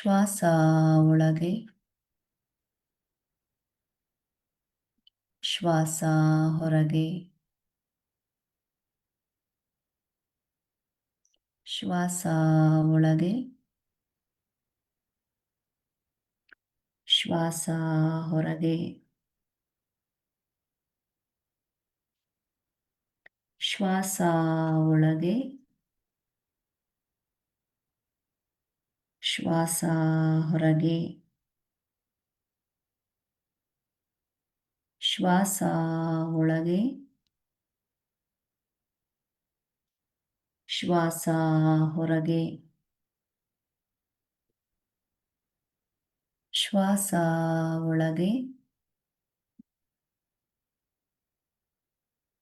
ಶ್ವಾಸ ಒಳಗೆ, ಶ್ವಾಸ ಹೊರಗೆ, ಶ್ವಾಸ ಒಳಗೆ, ಶ್ವಾಸ ಹೊರಗೆ, ಶ್ವಾಸ ಒಳಗೆ, ಶ್ವಾಸ ಹೊರಗೆ, ಶ್ವಾಸ ಒಳಗೆ, ಶ್ವಾಸ ಹೊರಗೆ, ಶ್ವಾಸ ಒಳಗೆ,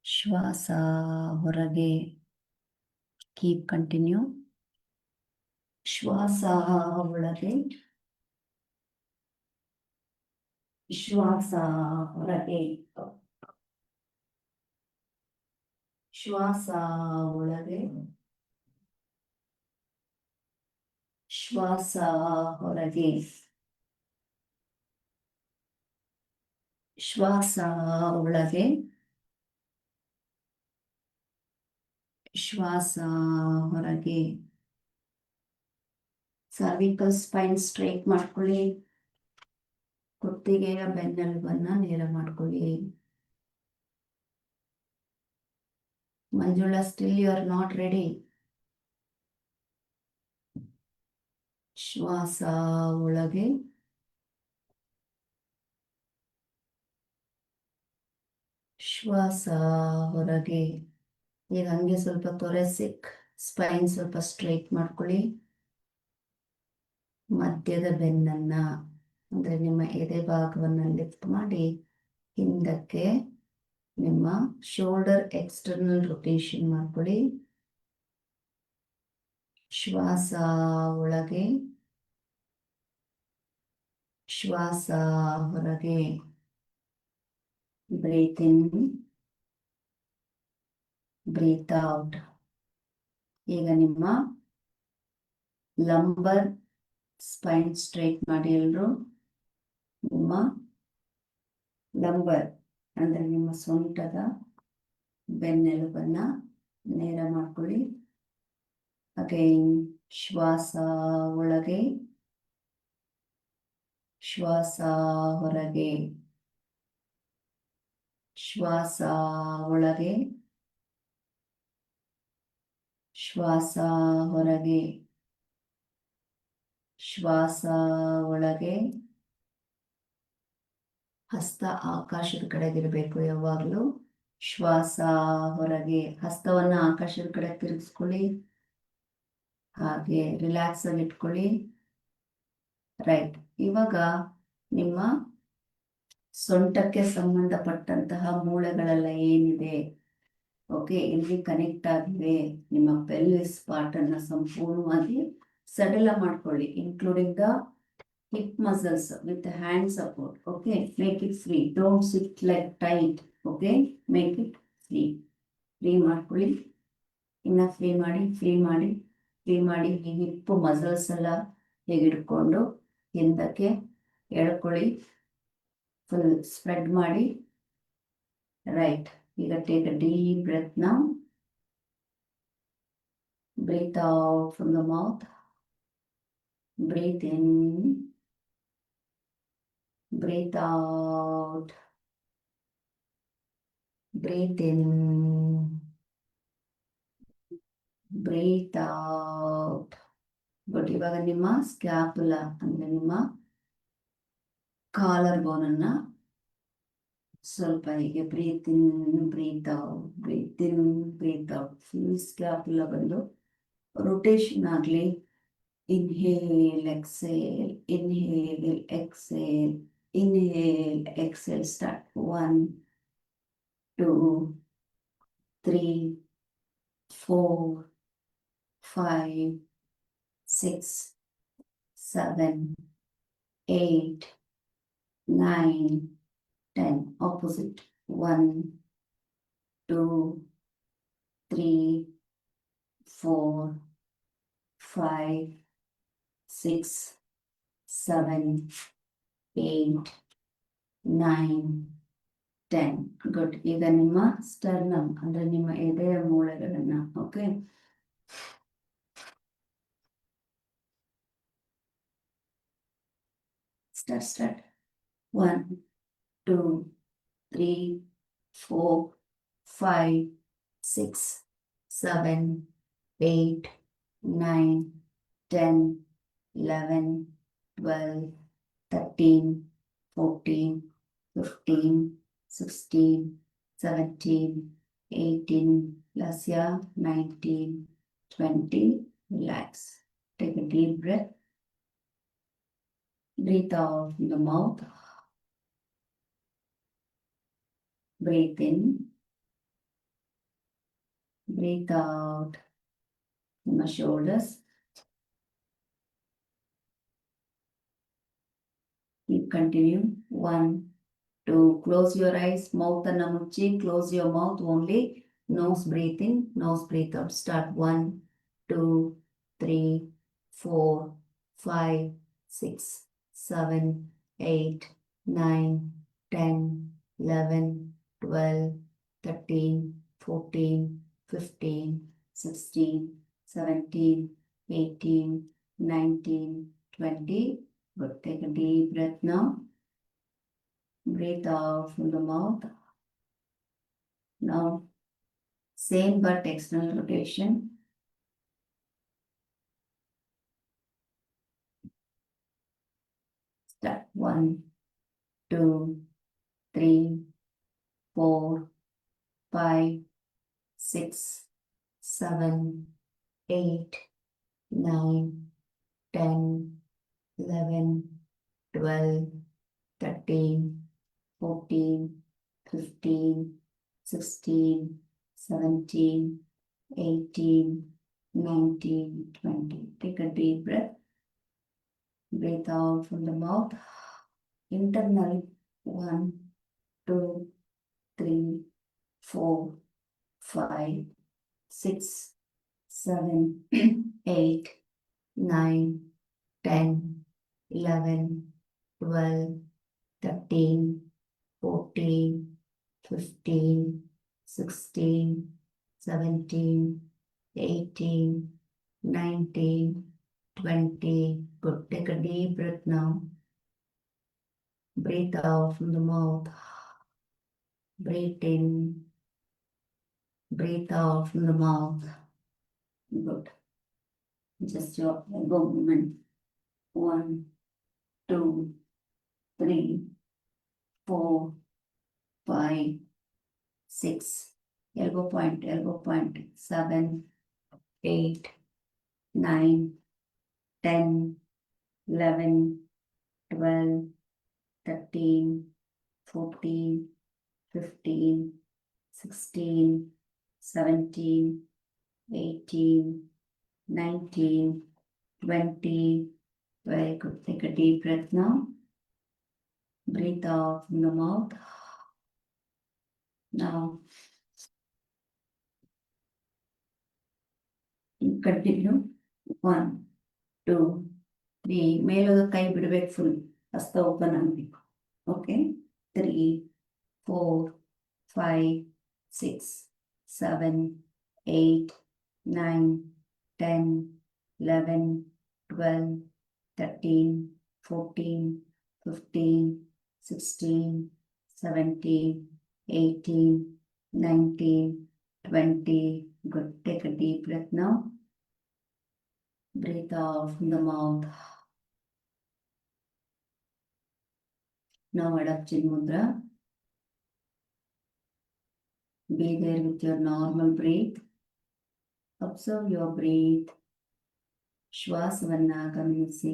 ಶ್ವಾಸ ಹೊರಗೆ. Keep continue. ಶ್ವಾಸ ಒಳಗೆ, ಶ್ವಾಸ ಹೊರಗೆ, ಶ್ವಾಸ ಒಳಗೆ, ಶ್ವಾಸ ಹೊರಗೆ, ಶ್ವಾಸ ಒಳಗೆ, ಶ್ವಾಸ ಹೊರಗೆ. ಸರ್ವಿಕಲ್ ಸ್ಪೈನ್ ಸ್ಟ್ರೈಟ್ ಮಾಡ್ಕೊಳ್ಳಿ. ಕುತ್ತಿಗೆಯ ಬೆನ್ನೆಲುಬನ್ನ ನೇರ ಮಾಡ್ಕೊಳ್ಳಿ. Manjula, still you are not ready. ಶ್ವಾಸ ಒಳಗೆ, ಶ್ವಾಸ ಹೊರಗೆ. ಈಗ ಹಂಗೆ ಸ್ವಲ್ಪ ತೊರೆಸಿಕ್ ಸ್ಪೈನ್ ಸ್ವಲ್ಪ ಸ್ಟ್ರೈಟ್ ಮಾಡ್ಕೊಳ್ಳಿ. ಮಧ್ಯದ ಬೆನ್ನನ್ನ ಅಂದ್ರೆ ನಿಮ್ಮ ಎದೆ ಭಾಗವನ್ನ ಲಿಫ್ಟ್ ಮಾಡಿ ಹಿಂದಕ್ಕೆ ನಿಮ್ಮ ಶೋಲ್ಡರ್ ಎಕ್ಸ್ಟರ್ನಲ್ ರೊಟೇಷನ್ ಮಾಡ್ಕೊಳ್ಳಿ. ಶ್ವಾಸ ಒಳಗೆ, ಶ್ವಾಸ ಹೊರಗೆ. Breathe in, breathe out. ಈಗ ನಿಮ್ಮ ಲಂಬರ್ ಸ್ಪೈನ್ ಸ್ಟ್ರೈಟ್ ಮಾಡಿ ಎಲ್ರು. ನಿಮ್ಮ ಲಂಬರ್ ಅಂದ್ರೆ ನಿಮ್ಮ ಸೊಂಟದ ಬೆನ್ನೆಲುಬನ್ನ ನೇರ ಮಾಡ್ಕೊಳ್ಳಿ. ಅಗೈನ್ ಶ್ವಾಸ ಒಳಗೆ, ಶ್ವಾಸ ಹೊರಗೆ, ಶ್ವಾಸ ಒಳಗೆ, ಶ್ವಾಸ ಹೊರಗೆ, ಶ್ವಾಸ ಒಳಗೆ. ಹಸ್ತ ಆಕಾಶದ ಕಡೆಗಿರಬೇಕು ಯಾವಾಗಲೂ. ಶ್ವಾಸ ಹೊರಗೆ. ಹಸ್ತವನ್ನ ಆಕಾಶದ ಕಡೆ ತಿರುಗಿಸ್ಕೊಳ್ಳಿ. ಹಾಗೆ ರಿಲ್ಯಾಕ್ಸ್ ಆಗಿ ಇಟ್ಕೊಳ್ಳಿ. ರೈಟ್. ಇವಾಗ ನಿಮ್ಮ ಸೊಂಟಕ್ಕೆ ಸಂಬಂಧಪಟ್ಟಂತಹ ಮೂಳೆಗಳೆಲ್ಲ ಏನಿದೆ, ಓಕೆ, ಇಲ್ಲಿ ಕನೆಕ್ಟ್ ಆಗಿದೆ. ನಿಮ್ಮ ಪೆಲ್ವಿಸ್ ಪಾರ್ಟ್ ಅನ್ನ ಸಂಪೂರ್ಣವಾಗಿ ಸಡಿಲ ಮಾಡ್ಕೊಳ್ಳಿ, including the hip muscles with the hand support. Okay, make it free. Don't sit like tight. Okay, make it free. Free ಮಾಡ್ಕೊಳ್ಳಿ. ಇನ್ನ ಫ್ರೀ ಮಾಡಿ ಈ ಹಿಪ್ ಮಸಲ್ಸ್ ಎಲ್ಲ ಹೇಗೆ ಇಟ್ಕೊಂಡು ಹಿಂದಕ್ಕೆ ಎಳ್ಕೊಳ್ಳಿ. ಫುಲ್ ಸ್ಪ್ರೆಡ್ ಮಾಡಿ. ರೈಟ್. ಈಗ take a deep breath now. Breathe out from the mouth. Breathe in. Breathe out. Breathe in. Breathe out. But ಇವಾಗ ನಿಮ್ಮ ಸ್ಕ್ಯಾಪುಲಾ ಅಂದ್ರೆ ನಿಮ್ಮ ಕಾಲರ್ ಬೋನ್ ಅನ್ನ ಸ್ವಲ್ಪ ಹೀಗೆ breathe in, breathe out, breathe in, breathe out. Full ಸ್ಕ್ಯಾಪುಲಾ ಬಂದು ರೊಟೇಷನ್ ಆಗಲಿ. Inhale exhale, inhale exhale, inhale exhale. Start. 1 2 3 4 5 6 7 8 9 10. Opposite. 1 2 3 4 5 6 7, 8, 9, 10. Good. ಈಗ ನಿಮ್ಮ ಸ್ಟರ್ನಮ್ ಅಂದ್ರೆ ನಿಮ್ಮ ಎದೆಯ ಮೂಳೆಗಳನ್ನ, okay, start 1, 2, 3, 4, 5, 6, 7, 8, 9, 10, 11, 12, 13, 14, 15, 16, 17, 18, plus yeah, 19, 20. Relax. Take a deep breath. Breathe out from the mouth. Breathe in. Breathe out from the shoulders. Keep continue. 1, 2. Close your eyes. Mouth and muchi. Close your mouth only. Nose breathe in. Nose breathe out. Start. 1, 2, 3, 4, 5, 6, 7, 8, 9, 10, 11, 12, 13, 14, 15, 16, 17, 18, 19, 20. Good. Take a deep breath now. Breathe out from the mouth. Now, same but external rotation. Start. 1, 2, 3, 4, 5, 6, 7, 8, 9, 10, 11, 12, 13, 14, 15, 16, 17, 18, 19, 20. Take a deep breath. Breathe out from the mouth. Internal. 1, 2, 3, 4, 5, 6, 7, 8, 9, 10, 11, 12, 13, 14, 15, 16, 17, 18, 19, 20. Good. Take a deep breath now. Breathe out from the mouth. Breathe in. Breathe out from the mouth. Good. Just your elbow movement. 1, 2, 3, 4, 5, 6. Elbow point, 7, 8, 9, 10, 11, 12, 13, 14, 15, 16, 17, 18, 19, 20. Very good. Take a deep breath now. Breathe out from the mouth. Now, continue. 1, 2, 3. ಮೇಲೋದ ಕೈ ಬಿಡಬೇಕು full. ಹಸ್ತ open ಆಗಬೇಕು. Okay. 3, 4, 5, 6, 7, 8, 9, 10, 11, 12, 13, 14, 15, 16, 17, 18, 19, 20. Good. Take a deep breath now. Breathe out from the mouth. Now Adap Chin Mudra. Be there with your normal breath. Observe your breath. ಶ್ವಾಸವನ್ನ ಗಮನಿಸಿ.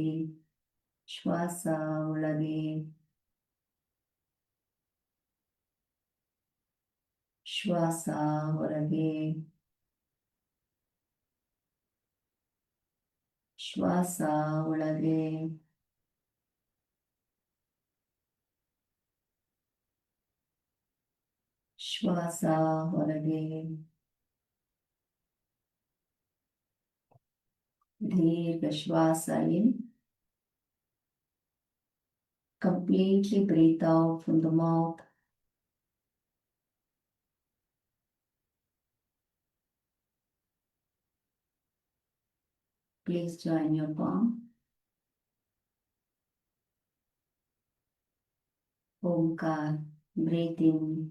ಶ್ವಾಸ ಒಳಗೆ, ಶ್ವಾಸ ಹೊರಗೆ, ಶ್ವಾಸ ಒಳಗೆ, ಶ್ವಾಸ ಹೊರಗೆ. ದೀರ್ಘ ಶ್ವಾಸ ಇನ್, Completely breathe out from the mouth. Please join your palm. Omkar, breathe in.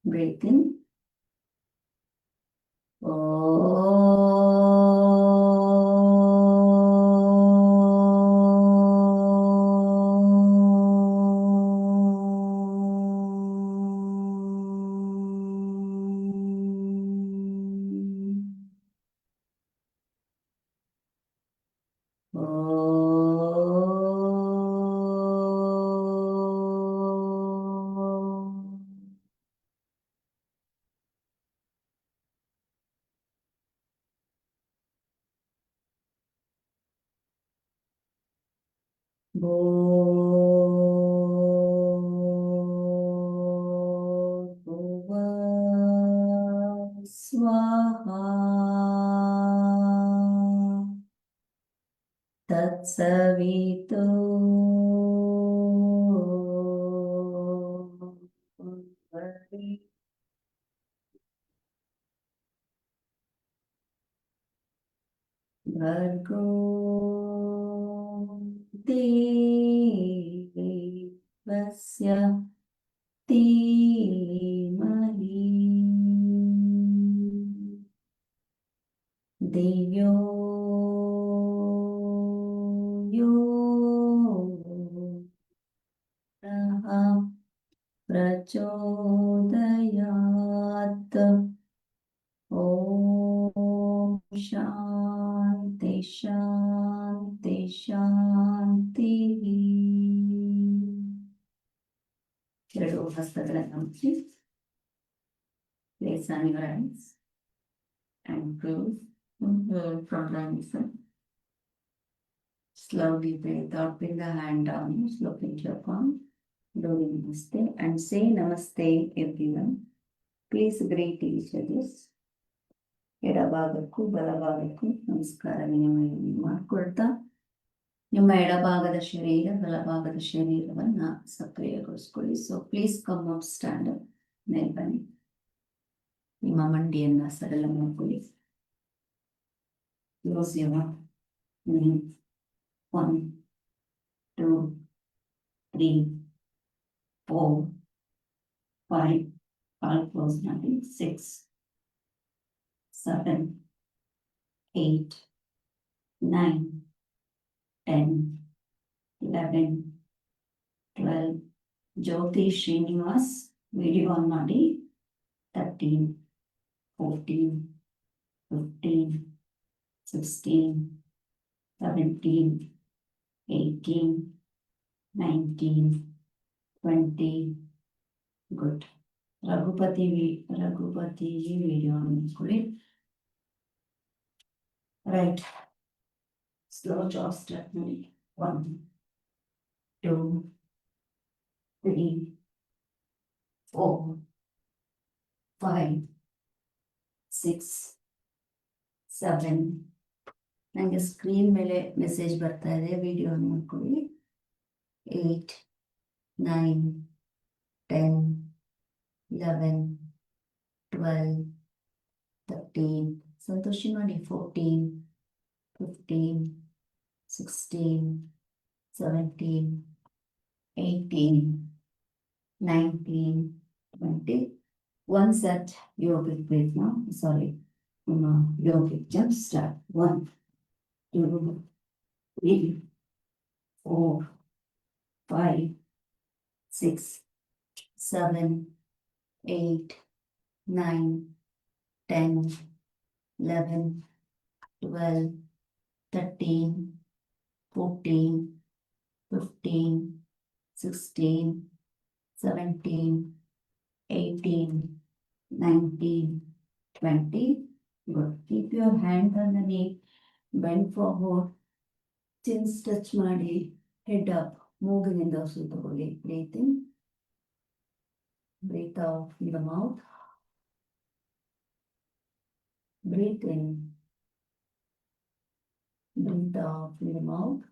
Breathe in. Swaha Tatsavitu Bhargo Devasya Dhimahi Deyo Yo Raha Prachodayat. Om Shanti Shanti Shanti. ಎರಡು ಹಸ್ತಗಳನ್ನು ಮುಚ್ಚಿ place on your eyes and close from the inside. Slowly breathe out, bring the hand down, look into your palm, do namaste and say namaste everyone. Please greet each other. ಎಡಭಾಗಕ್ಕೂ ಬಲಭಾಗಕ್ಕೂ ನಮಸ್ಕಾರ ವಿನಿಮಯವನ್ನು ಮಾಡಿಕೊಳ್ತಾ ನಿಮ್ಮ ಎಡಭಾಗದ ಶರೀರ ಬಲಭಾಗದ ಶರೀರವನ್ನ ಸಕ್ರಿಯಗೊಳಿಸ್ಕೊಳ್ಳಿ. So please come up, stand up, ಮೇಲೆ ಬನ್ನಿ. ನಿಮ್ಮ ಮಂಡಿಯನ್ನ ಸರಳ ಮಾಡ್ಕೊಳ್ಳಿ. ಕ್ಲೋಸ್ ಯುವರ್ 1 2 3 4 5 ಕಾಲ್ ಕ್ಲೋಸ್ ಮಾಡಿ 6 7 8 9 10 11 12. ಜ್ಯೋತಿ ಶ್ರೀನಿವಾಸ್ ವಿಡಿಯೋ ಆನ್ ಮಾಡಿ 13 14 15 16 17 18 19 20. ಗುಡ್. ರಘುಪತಿ ವಿಡಿಯೋ ನೋಡ್ಕೊಳ್ಳಿ. ರೈಟ್, ಸ್ಲೋ ಜಾಬ್ ಸ್ಟಾರ್ಟ್ ಮಾಡಿ. 1 2 3 4 5 6 7. ನನಗೆ ಸ್ಕ್ರೀನ್ ಮೇಲೆ ಮೆಸೇಜ್ ಬರ್ತಾ ಇದೆ, ವಿಡಿಯೋ ನೋಡ್ಕೊಳ್ಳಿ. 8 9 10 11 12 13. ಸಂತೋಷಿ ಮಾಡಿ. 14 15 16 17 18 19 20. One set yogic breath now. Sorry, yogic jump start. 1 2 3 4 5 6 7 8 9 10 11 12 13 14 15 16 17 18 19 20. Good. Keep your hand on the knee bend forward, chins touch ಮಾಡಿ, ಹೆಡ್ ಅಪ್, ಮೂಗಿನಿಂದ ಉಸಿರು ತಗೊಳ್ಳಿ. Breathe in, breathe out in the mouth. Breathe in, breathe out in the mouth.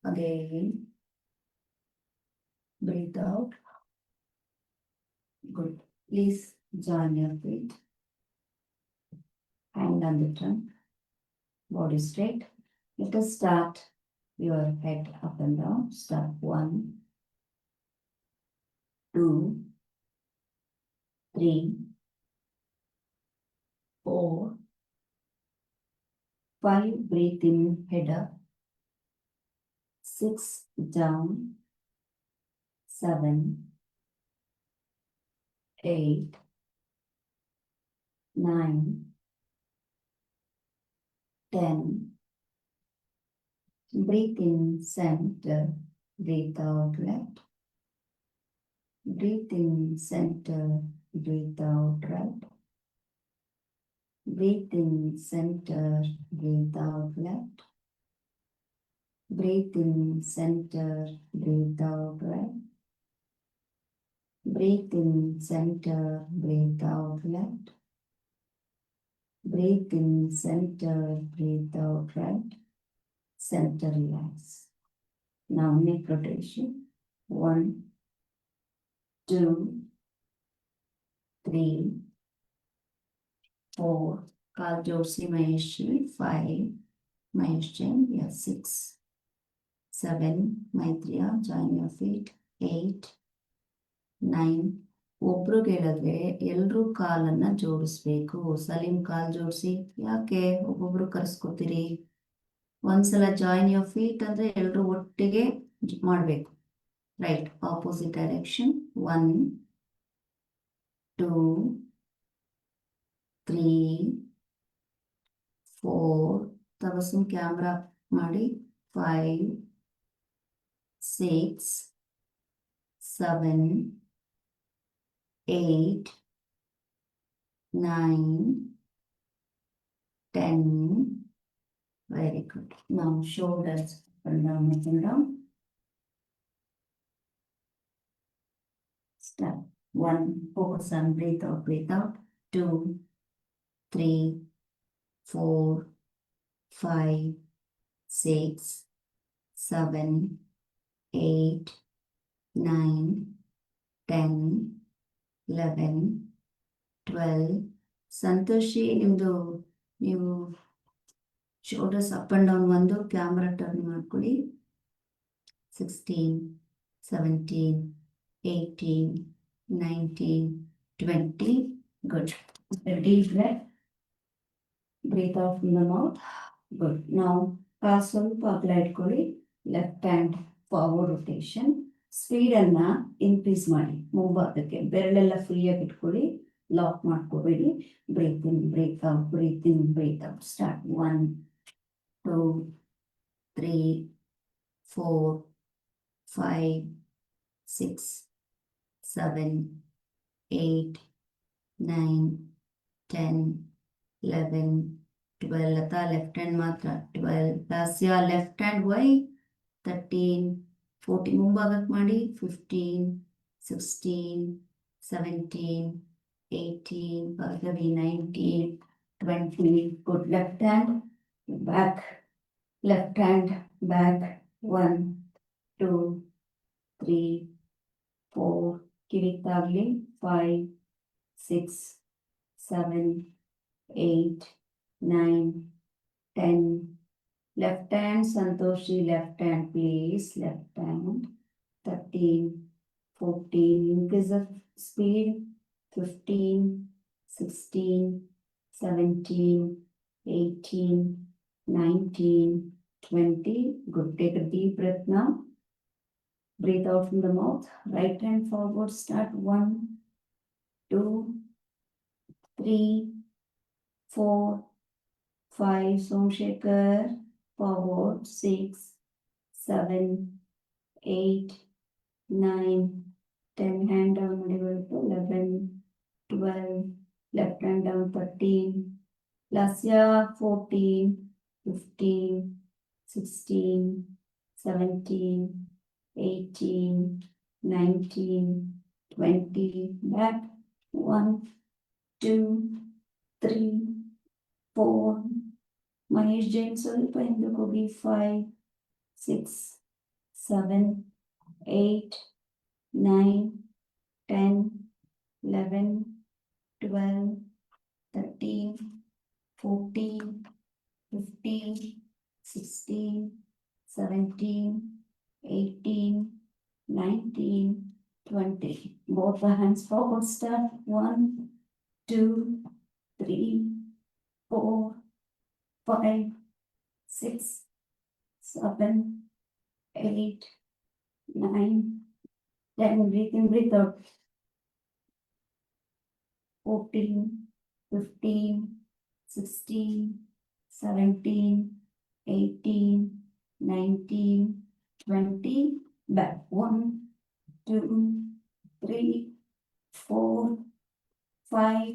Again, breathe out. Good. Please join your feet. Hand on the trunk, body straight. Let us start your head up and down. Start 1, 2, 3, 4, 5. Breathe in, head up. 6 down. 7, 8, 9, 10. Breathe in, center. Breathe out, left. Breathe in, center. Breathe out, right. Breathe in, center. Breathe out, left. Breathe in, center. Breathe out, right. Breathe in, center. Breathe out, left. Breathe in, center. Breathe out, right. Center, relax. Now neck rotation. 1, 2, 3, 4. ಕಾಲ್ ಜೋಡಿಸಿ ಮಹೇಶಿ. 5. Mahesh Jain. 6, 7. Maithriya, join your feet. 8, 9. ಒಬ್ರಿಗೆ ಹೇಳಿದ್ರೆ ಎಲ್ರೂ ಕಾಲನ್ನ ಜೋಡಿಸ್ಬೇಕು. ಸಲೀಂ ಕಾಲ್ ಜೋಡಿಸಿ. ಯಾಕೆ ಒಬ್ಬೊಬ್ರು ಕರೆಸ್ಕೊತೀರಿ? ಒಂದ್ಸಲ join your feet ಅಂದ್ರೆ ಎಲ್ರು ಒಟ್ಟಿಗೆ ಮಾಡಬೇಕು. Right, opposite direction. 1, 2, 3, 4. ತಬಸ್ಸುಮ್ ಕ್ಯಾಮ್ರಾ ಮಾಡಿ. 5, 6, 7, 8, 9, 10. Very good. Now shoulders up and down, up and down. Step 1, focus on breathe out, breathe out. 2, 3, 4, 5, 6, 7, 8, 9, 10, 11, 12. Santoshi, ನಿಮ್ದು ನೀವು ಶೋಲ್ಡರ್ಸ್ ಅಪ್ ಅಂಡ್ ಡೌನ್ ಒಂದು ಕ್ಯಾಮ್ರಾ ಟರ್ನ್ ಮಾಡ್ಕೊಳ್ಳಿ. 16, 17, 18, 19, 20. Good. Deep breath. Breathe out in the mouth. Good. Now ಕಾಲ್ ಸ್ವಲ್ಪ ಅಗಲ ಇಟ್ಕೊಳ್ಳಿ. Left hand forward rotation. Speed ಅನ್ನ increase ಮಾಡಿ. ಮುಂಭಾಗಕ್ಕೆ ಬೆರಳೆಲ್ಲ ಫ್ರೀಯಾಗಿ ಇಟ್ಕೊಳ್ಳಿ. ಲಾಕ್ ಮಾಡ್ಕೋಬೇಡಿ. ಬ್ರೇತ್ ಇನ್, ಬ್ರೇತ್ ಔಟ್, ಬ್ರೇತ್ ಇನ್, breath out. Start 1, 2, 3, 4, 5, 6, 7, 8, 9, 10, 11, 12. Lata left hand ಮಾತ್ರ. 12. ಲಾಸ್ಯ ಲೆಫ್ಟ್ ಹ್ಯಾಂಡ್ ವೈ. 13, 14. ಮುಂಭಾಗಕ್ಕೆ ಮಾಡಿ. 15, 16, 17, 18. Bhargavi 19, 20. Good. Left hand back. Left hand back. 1, 2, 3, 4. ಕಿರಿತಾಗ್ಲಿ. 5, 6, 7, 8, 9, 10. Left hand, Santoshi, left hand, please. Left hand. 13, 14. Increase of speed. 15, 16, 17, 18, 19, 20. Good. Take a deep breath now. Breathe out from the mouth. Right hand forward. Start 1, 2, 3, 4, 5. Somshekhar. Forward. 6, 7, 8, 9, 10. Hand down. 11, 12. Left hand down. 13, Lasya 14, 15, 16, 17, 18, 19, 20. Back 1, 2, 3, 4. Mahesh Jain ಸ್ವಲ್ಪ ಹಿಂದಕ್ಕೆ ಹೋಗಿ 5, 6, 7, 8, 9, 10, 11, 12, 13, 14, 15, 16, 17, 18, 19, 20. Both the hands forward, start 1, 2, 3, 4, 5, 6, 7, 8, 9, 10. Breathe in, breathe out. 14, 15, 16, 17, 18, 19, 20. Back 1, 2, 3, 4, 5,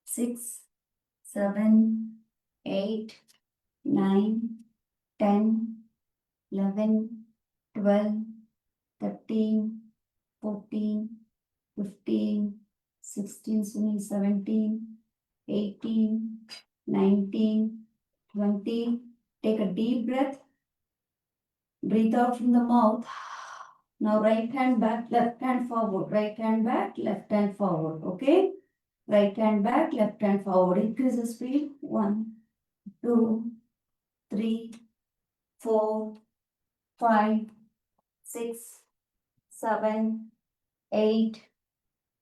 6, 7, 8, 9, 10, 11, 12, 13, 14, 15, 16, 17, 18, 19, 20. Take a deep breath. Breathe out from the mouth. Now right hand back, left hand forward. Right hand back, left hand forward. Okay? Right hand back, left hand forward. Increase the speed. 1, 2, 3, 4, 5, 6, 7, 8,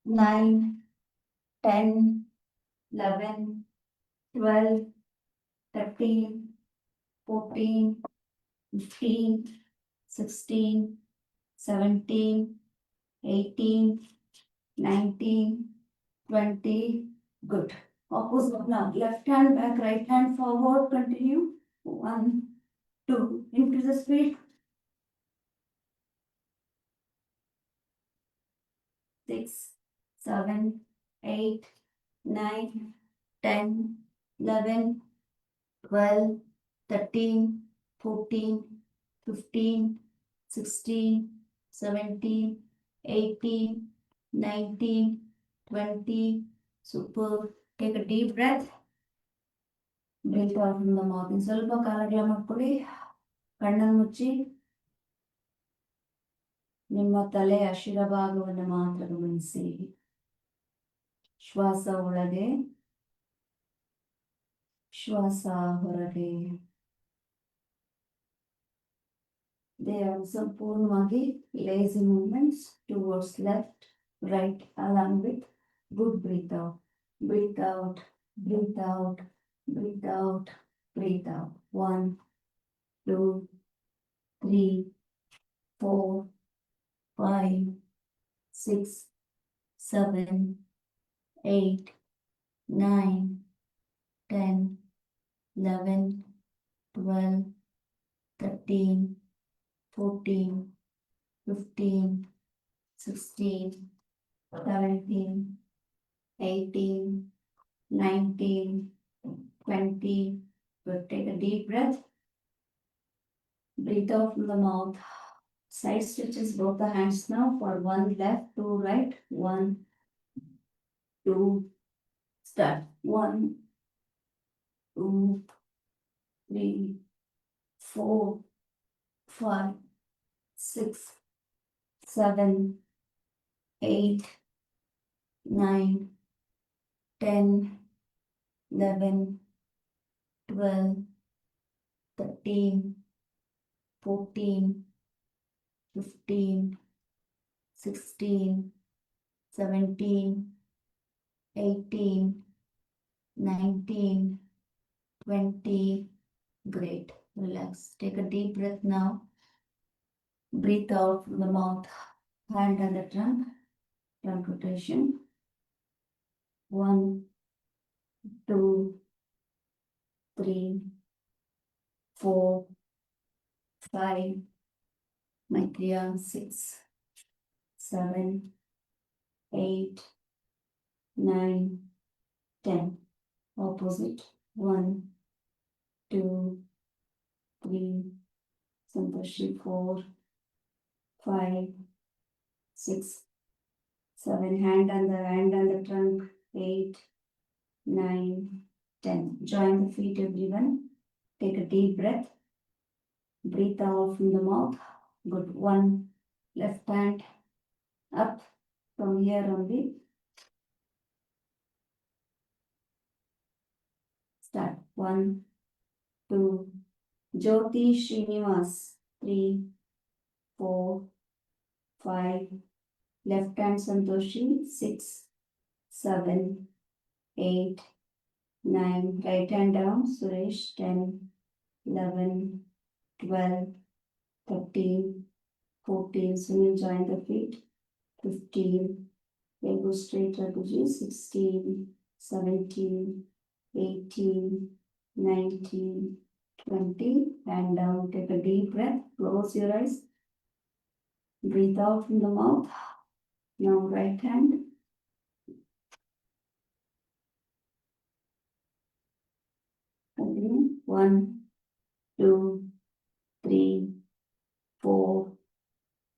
9, 10, 11, 12, 13, 14, 15, 16, 17, 18, 19, 20. Good. Opposite now. Left hand back, right hand forward. Continue. 1, 2. Increase the speed. 6, 7, 8, 9, 10, 11, 12, 13, 14, 15, 16, 17, 18, 19, 20. Super. Take a deep breath. Breathe out from the mouth. ಸ್ವಲ್ಪ ಕಾಲಗಳ ಮಾಡ್ಕೊಳ್ಳಿ. ಕಣ್ಣನ್ನು ಮುಚ್ಚಿ ನಿಮ್ಮ ತಲೆಯ ಶಿರಭಾಗವನ್ನು ಮಾತ್ರ ಗಮನಿಸಿ. ಶ್ವಾಸ ಒಳಗೆ, ಶ್ವಾಸ ಹೊರಗೆ. ದೇಹವು ಸಂಪೂರ್ಣವಾಗಿ lazy movements towards left, right, along with good breathe out. Breathe out, breathe out, breathe out, breathe out. 1, 2, 3, 4, 5, 6, 7, 8, 9, 10, 11, 12, 13, 14, 15, 16, 17, 18, 19, 20. We'll take a deep breath. Breathe out from the mouth. Side stretches both the hands now for 1 left, 2 right. 1, 2, start. 1, 2, 3, 4, 5, 6, 7, 8, 9, 10, 11, 12, 13, 14, 15, 16, 17, 18, 19, 20. Great. Relax. Take a deep breath now. Breathe out from the mouth. Hand on the trunk. Trunk rotation. 1, 2, 3, 4, 5. Maitreya 6, 7, 8, 9, 10. Opposite. 1, 2, 3, Santoshi 4, 5, 6, 7, hand on the trunk, 8, 9, 10. Join the feet, everyone. Take a deep breath. Breathe out from the mouth. Good. 1, left hand up from here only. Start. 1, 2, Jyoti Srinivas. 3, 4, 5. Left hand Santoshi. 6, 7, 8, 9. Right hand down. Suresh. 10, 11, 12, 13, 14. Sunil, join the feet. 15. Elbow straight, Raghuji. 16, 17, 18, 19, 20. Hand down. Take a deep breath. Close your eyes. Breathe out from the mouth. Now right hand. Continue. 1, 2, 3, 4,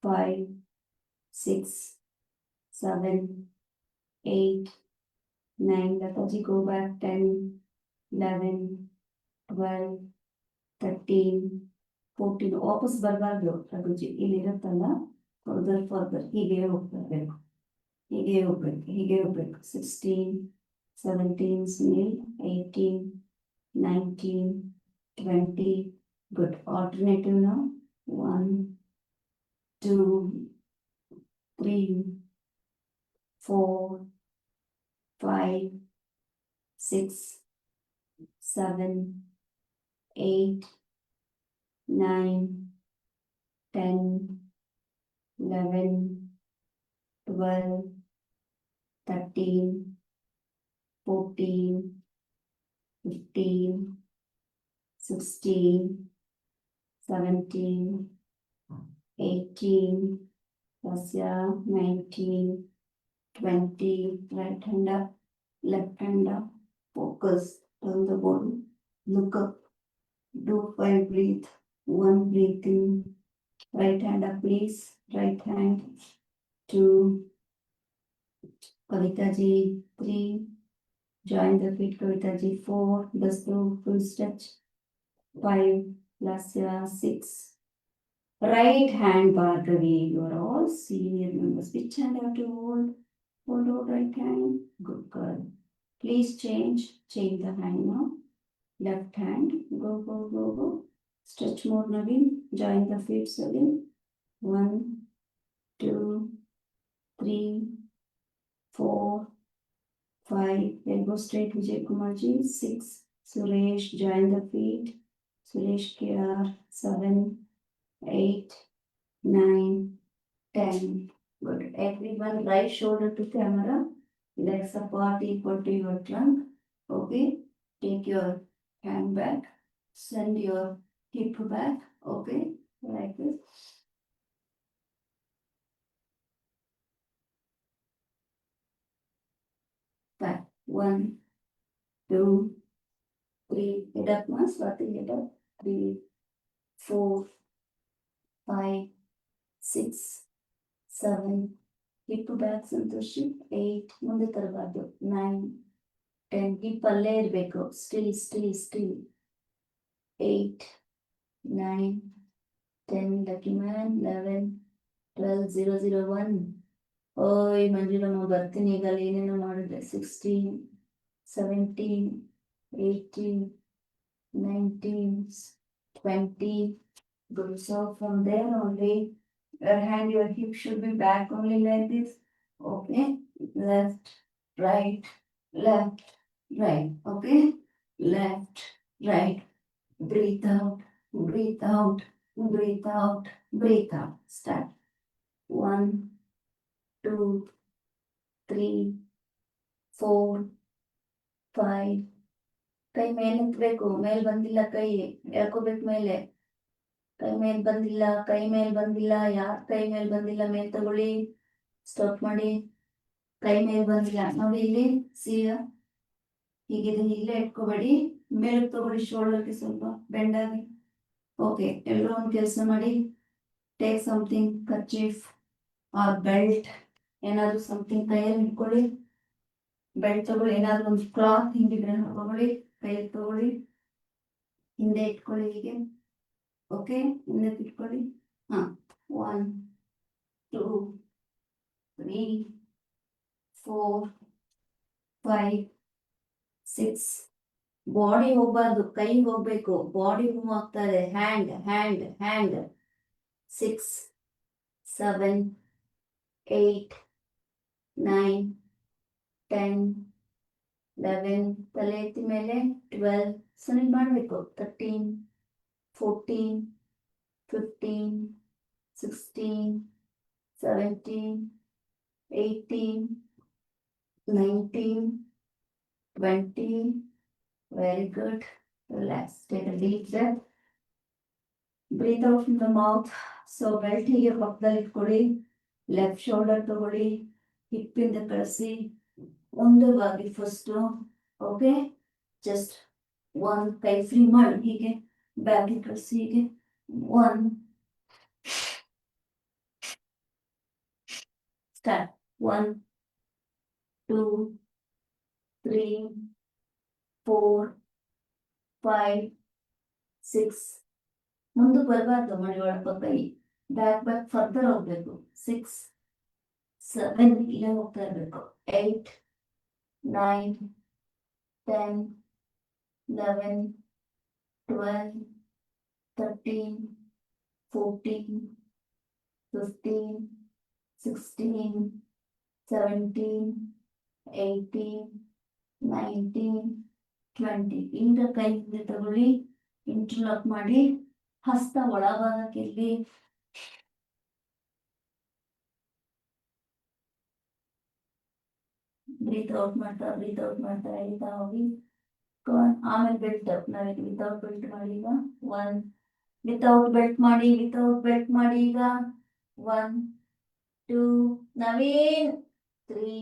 5, 6, 7, 8, 9. Lataji, go back. 10, 11, 12, 13, 14. ವಾಪಸ್ ಬರಬಾರ್ದು Raghuji. ಇಲ್ಲಿರುತ್ತಲ್ಲ, further ಹೀಗೆ ಹೋಗ್ಬೇಕು, ಹೀಗೆ ಹೋಗ್ಬೇಕು. 16, 17, Sunil, 18, 19, 20. Good. Alternative now. 1, 2, 3, 4, 5, 6, 7, 8, 9, 10, 11, 12, 13, 14, 15, 16, 17, 18, Rasya, 19, 20. Right hand up, left hand up. Focus. Turn the body. Look up. Do 5 breathe. 1 breathe in. Right hand up, please. Right hand. 2. Kavita ji. 3. Join the feet, Kavita ji. 4. Dastu, full stretch. 5. Lasya. 6. Right hand, Bhargavi. You are all senior members. Which hand have to hold? Hold out right hand. Good girl. Please change the hand now. Left hand. Go. Stretch more, Naveen. Join the feet, Naveen. 1, 2, 3, 4, 5. Elbow straight, Vijay Kumar ji. 6. Suresh, join the feet. Suresh KR. 7, 8, 9, 10. Good. Everyone, right shoulder to camera. Legs apart equal to your trunk. Okay. Take your hand back. Send your hip back. Okay. Like this. Back. 1, 2, 3. Head up, ma. Swati, head up. 3, 4, 5, 6, 7. Hip back, Santoshi. 8. ಮುಂದೆ ತರಬಾರ್ದು. 9, 10. Hip ಅಲ್ಲೇ ಇರಬೇಕು. Still. 8, 9, 10. Lucky man. 11, 12, 0, 0, 1. ಓಯ್ ಮಂಜುಳಮ್ಮ, ಬರ್ತೀನಿ ಈಗ. ಏನೇನೋ ಮಾಡಿದ್ರೆ. 16, 17, 18, 19, 20. Good. So from there only, your hand, your hip should be back only like this. Okay. Left, right. Okay. Left, right. Breathe out. Start. 1, 2, 3, 4, 5. ಕೈ ಮೇಲೆ ಎತ್ತಬೇಕು. ಮೇಲ್ ಬಂದಿಲ್ಲ ಕೈ. ಎಳ್ಕೋಬೇಕು ಮೇಲೆ. ಕೈ ಮೇಲ್ ಬಂದಿಲ್ಲ. ಯಾರ್ ಕೈ ಮೇಲ್ ಬಂದಿಲ್ಲ, ಮೇಲ್ ತಗೊಳ್ಳಿ. ಸ್ಟಾಪ್ ಮಾಡಿ. ಕೈ ಮೇಲ್ ಬಂದಿಲ್ಲ ನೋಡಿ ಇಲ್ಲಿ. ಸಿಯ ಹೀಗಿದೆ. ಇಲ್ಲೇ ಇಟ್ಕೋಬೇಡಿ. ಮೇಲಕ್ಕೆ ತಗೊಳ್ಳಿ, ಶೋಲ್ಡರ್ಗೆ ಸ್ವಲ್ಪ ಬೆಂಡ್ ಆಗಿ. ಓಕೆ, ಎಲ್ಲರೂ ಒಂದು ಕೆಲಸ ಮಾಡಿ, take something, kerchief or belt, ಏನಾದ್ರು ಸಮಥಿಂಗ್ ಕೈಯಲ್ಲಿ ಇಟ್ಕೊಳ್ಳಿ. ಬೆಲ್ಟ್ ತಗೊಳ್ಳಿ, ಏನಾದ್ರು ಒಂದು ಕ್ಲಾತ್ ಹಿಂದಿದ್ರೆ ತಗೊಳ್ಳಿ, ಕೈಯಲ್ಲಿ ತಗೊಳ್ಳಿ, ಹಿಂದೆ ಇಟ್ಕೊಳ್ಳಿ ಹೀಗೆ. ಓಕೆ, ಹಿಂದೆ ಇಟ್ಕೊಳ್ಳಿ. ಹಾ, 1 2 3 4 5 6. ಬಾಡಿ ಹೋಗ್ಬಾರ್ದು, ಕೈ ಹೋಗ್ಬೇಕು, ಬಾಡಿ ಮೂವ್ ಆಗ್ತಾ ಇದೆ. Hand hand hand. 6 7 8 9 10 11. ತಲೆ ಎತ್ತಿ ಮೇಲೆ 12. ಸನಿಲ್ ಮಾಡಬೇಕು. 13 14 15 16 17 18 19 20. Very good. Relax. Take a deep breath. Breathe out from the mouth. So belt ಹೀಗೆ ಪಕ್ಕದಲ್ಲಿ ಇಟ್ಕೊಳ್ಳಿ. ಲೆಫ್ಟ್ ಶೋಲ್ಡರ್ ತಗೊಳ್ಳಿ, ಹಿಪ್ ಇಂದ ಕಳಿಸಿ, ಒಂದು ಬಾಗಿ ಫಸ್ಟ್. ಓಕೆ, ಜಸ್ಟ್ ಒಂದು ಕೈ ಫ್ರೀ ಮಾಡಿ ಹೀಗೆ ಬ್ಯಾಗ್ ಕಳಿಸಿ ಹೀಗೆ. 1 ಸ್ಟಾರ್ಟ್. 1 2 3 4 5 6. ಮುಂದಕ್ಕೆ ಬರಬಾರ್ದು, ಮಡಿ ಒಳಪ ಕೈ ಬ್ಯಾಕ್ ಫರ್ದರ್ ಹೋಗ್ಬೇಕು. 6 7 ಇಲ್ಲೇ ಹೋಗ್ತಾ ಇರ್ಬೇಕು. 8 9 10 11 12 13 14 15 16 17 18 19 20. ಇಂದ ಕೈ ಹಿಂದೆ ತಗೊಳ್ಳಿ, ಇಂಟರ್ಲಾಕ್ ಮಾಡಿ, ಹಸ್ತ ಒಳಭಾಗಕ್ಕೆ ಇಲ್ಲಿ. ಬ್ರೀತ್ ಔಟ್ ಮಾಡ್ತಾ ಎಳಿತಾ ಹೋಗಿ. ಆಮೇಲೆ ಬೆಲ್ಟ್, ನಾವೀಗ ವಿತೌಟ್ ಬೆಲ್ಟ್ ಮಾಡಿ ಈಗ. 1 ವಿತೌಟ್ ಬೆಲ್ಟ್ ಮಾಡಿ, ಈಗ 1 2 ನವೀನ್ 3.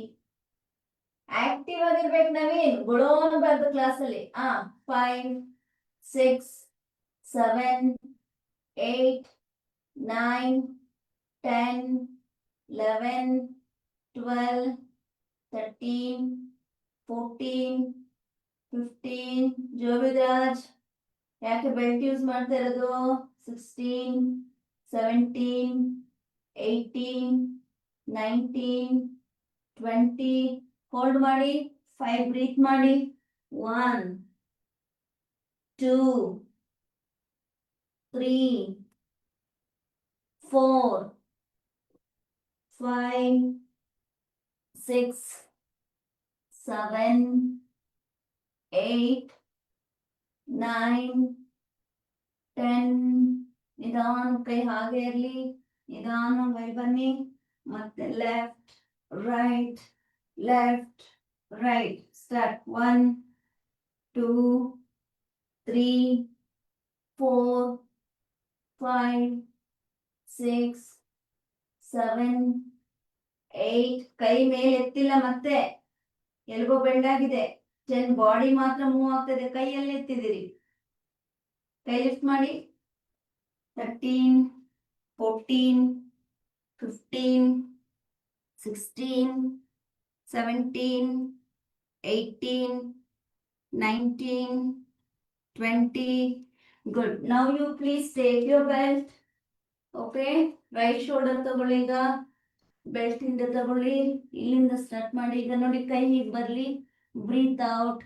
ಆಕ್ಟಿವ್ ಆಗಿರ್ಬೇಕು ನವೀನ್, ಗುಳೋನು ಬರ್ದು ಕ್ಲಾಸಲ್ಲಿ. 5 6 7 8 9 10 11 12 13 14 15. ಜೋಬಿರಾಜ್, ಯಾಕೆ ಬೆಲ್ಟ್ ಯೂಸ್ ಮಾಡ್ತಾ ಇರೋದು? 16 17 18 19 20. ಹೋಲ್ಡ್ ಮಾಡಿ. 5 ಬ್ರೀತ್ ಮಾಡಿ. 1 2 3 4 5 6 7 8 9 10. ನಿಧಾನ ಕೈ ಹಾಗೆ ಇರಲಿ, ನಿಧಾನವಾಗಿ ಬನ್ನಿ. ಮತ್ತೆ ಲೆಫ್ಟ್ ರೈಟ್ ಸ್ಟಾರ್ಟ್. 1 2 3 4 5 6 7 8. ಕೈ ಮೇಲೆ ಎತ್ತಿಲ್ಲ, ಮತ್ತೆ ಎಲ್ಬೋ ಬೆಂಡ್ ಆಗಿದೆ. 10. ಬಾಡಿ ಮಾತ್ರ ಮೂವ್ ಆಗ್ತದೆ, ಕೈಯಲ್ಲಿ ಎತ್ತಿದಿರಿ. ಕೈ ಲಿಫ್ಟ್ ಮಾಡಿ. 13 14 15 16 17 18 19 20. Good. Now you please take your belt. Okay, right shoulder ತಗೊಳ್ಳಿ. ಈಗ ಬೆಲ್ಟ್ ಇಂದ ತಗೊಳ್ಳಿ, ಇಲ್ಲಿಂದ ಸ್ಟಾರ್ಟ್ ಮಾಡಿ. ಈಗ ನೋಡಿ, ಕೈ ಹೀಗೆ ಬರ್ಲಿ. Breathe out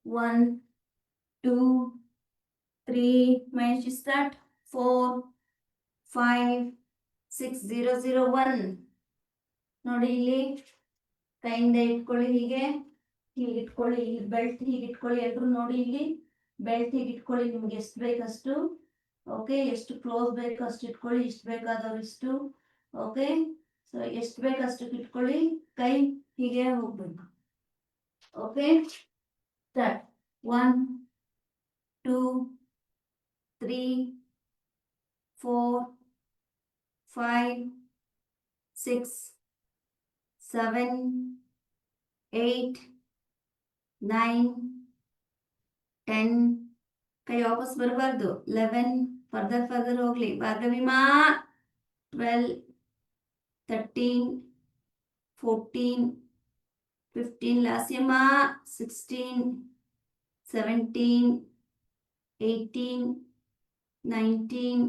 1 2 3. ಮಹೇಶ್ ಸ್ಟಾರ್ಟ್. 4 5 6 0 0 1. ನೋಡಿ, ಇಲ್ಲಿ ಕೈಯಿಂದ ಇಟ್ಕೊಳ್ಳಿ, ಹೀಗೆ ಇಟ್ಕೊಳ್ಳಿ. ಇಲ್ಲಿ ಬೆಲ್ಟ್ ಹೀಗೆ ಇಟ್ಕೊಳ್ಳಿ. ಎಲ್ರು ನೋಡಿ, ಇಲ್ಲಿ ಬೆಲ್ಟ್ ಹೀಗೆ ಇಟ್ಕೊಳ್ಳಿ. ನಿಮ್ಗೆ ಎಷ್ಟು ಬೇಕಷ್ಟು. ಓಕೆ, ಎಷ್ಟು ಕ್ಲೋಸ್ ಬೇಕು ಅಷ್ಟು ಇಟ್ಕೊಳ್ಳಿ, ಇಷ್ಟು ಬೇಕಾದವ್ರು ಇಷ್ಟು. ಓಕೆ, ಸೊ ಎಷ್ಟು ಬೇಕಷ್ಟು ಇಟ್ಕೊಳ್ಳಿ. ಕೈ ಹೀಗೆ ಹೋಗ್ಬೇಕು. Okay, start. 1 2 3 4 5 6 7, 8, 9, 10, ಕೈ ವಾಪಸ್ ಬರಬಾರ್ದು. 11, ಫರ್ದರ್ ಹೋಗ್ಲಿ. ಭಾರ್ಗವಿಮಾ 12, 13, 14, 15, ಲಾಸ್ಯಮ್ಮ 16, 17, 18, 19,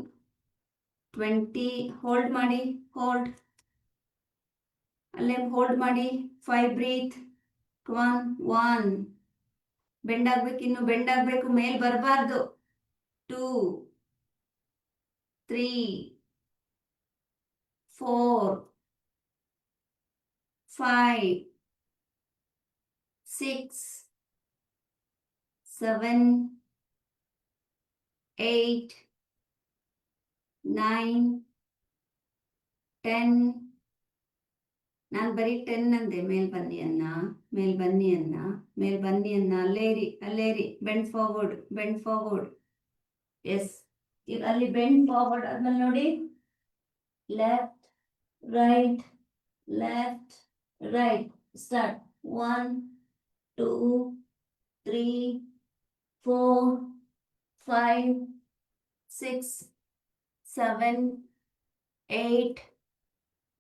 20, ಹೋಲ್ಡ್ ಮಾಡಿ, ಹೋಲ್ಡ್ ಅಲ್ಲೇ ಹೋಲ್ಡ್ ಮಾಡಿ. 5, ಬ್ರೀತ್. 1, ಬೆಂಡ್ ಆಗ್ಬೇಕು, ಇನ್ನು ಬೆಂಡ್ ಆಗ್ಬೇಕು, ಮೇಲ್ ಬರಬಾರ್ದು. 2, 3, 4, 5, 6, 7, 8, 9, 10. ನಾನು ಬರೀ 10 ಅಂದೆ. ಮೇಲ್ ಬನ್ನಿ ಅನ್ನ, ಮೇಲ್ ಬನ್ನಿ ಅನ್ನ, ಮೇಲ್ ಬನ್ನಿ ಅನ್ನ. ಅಲ್ಲೇರಿ. Bend forward. ಎಸ್, ಈಗ ಅಲ್ಲಿ ಬೆಂಡ್ ಫಾರ್ವರ್ಡ್ ಆದ್ಮೇಲೆ ನೋಡಿ, left right start. 1, 2, 3, 4, 5, 6, 7, 8,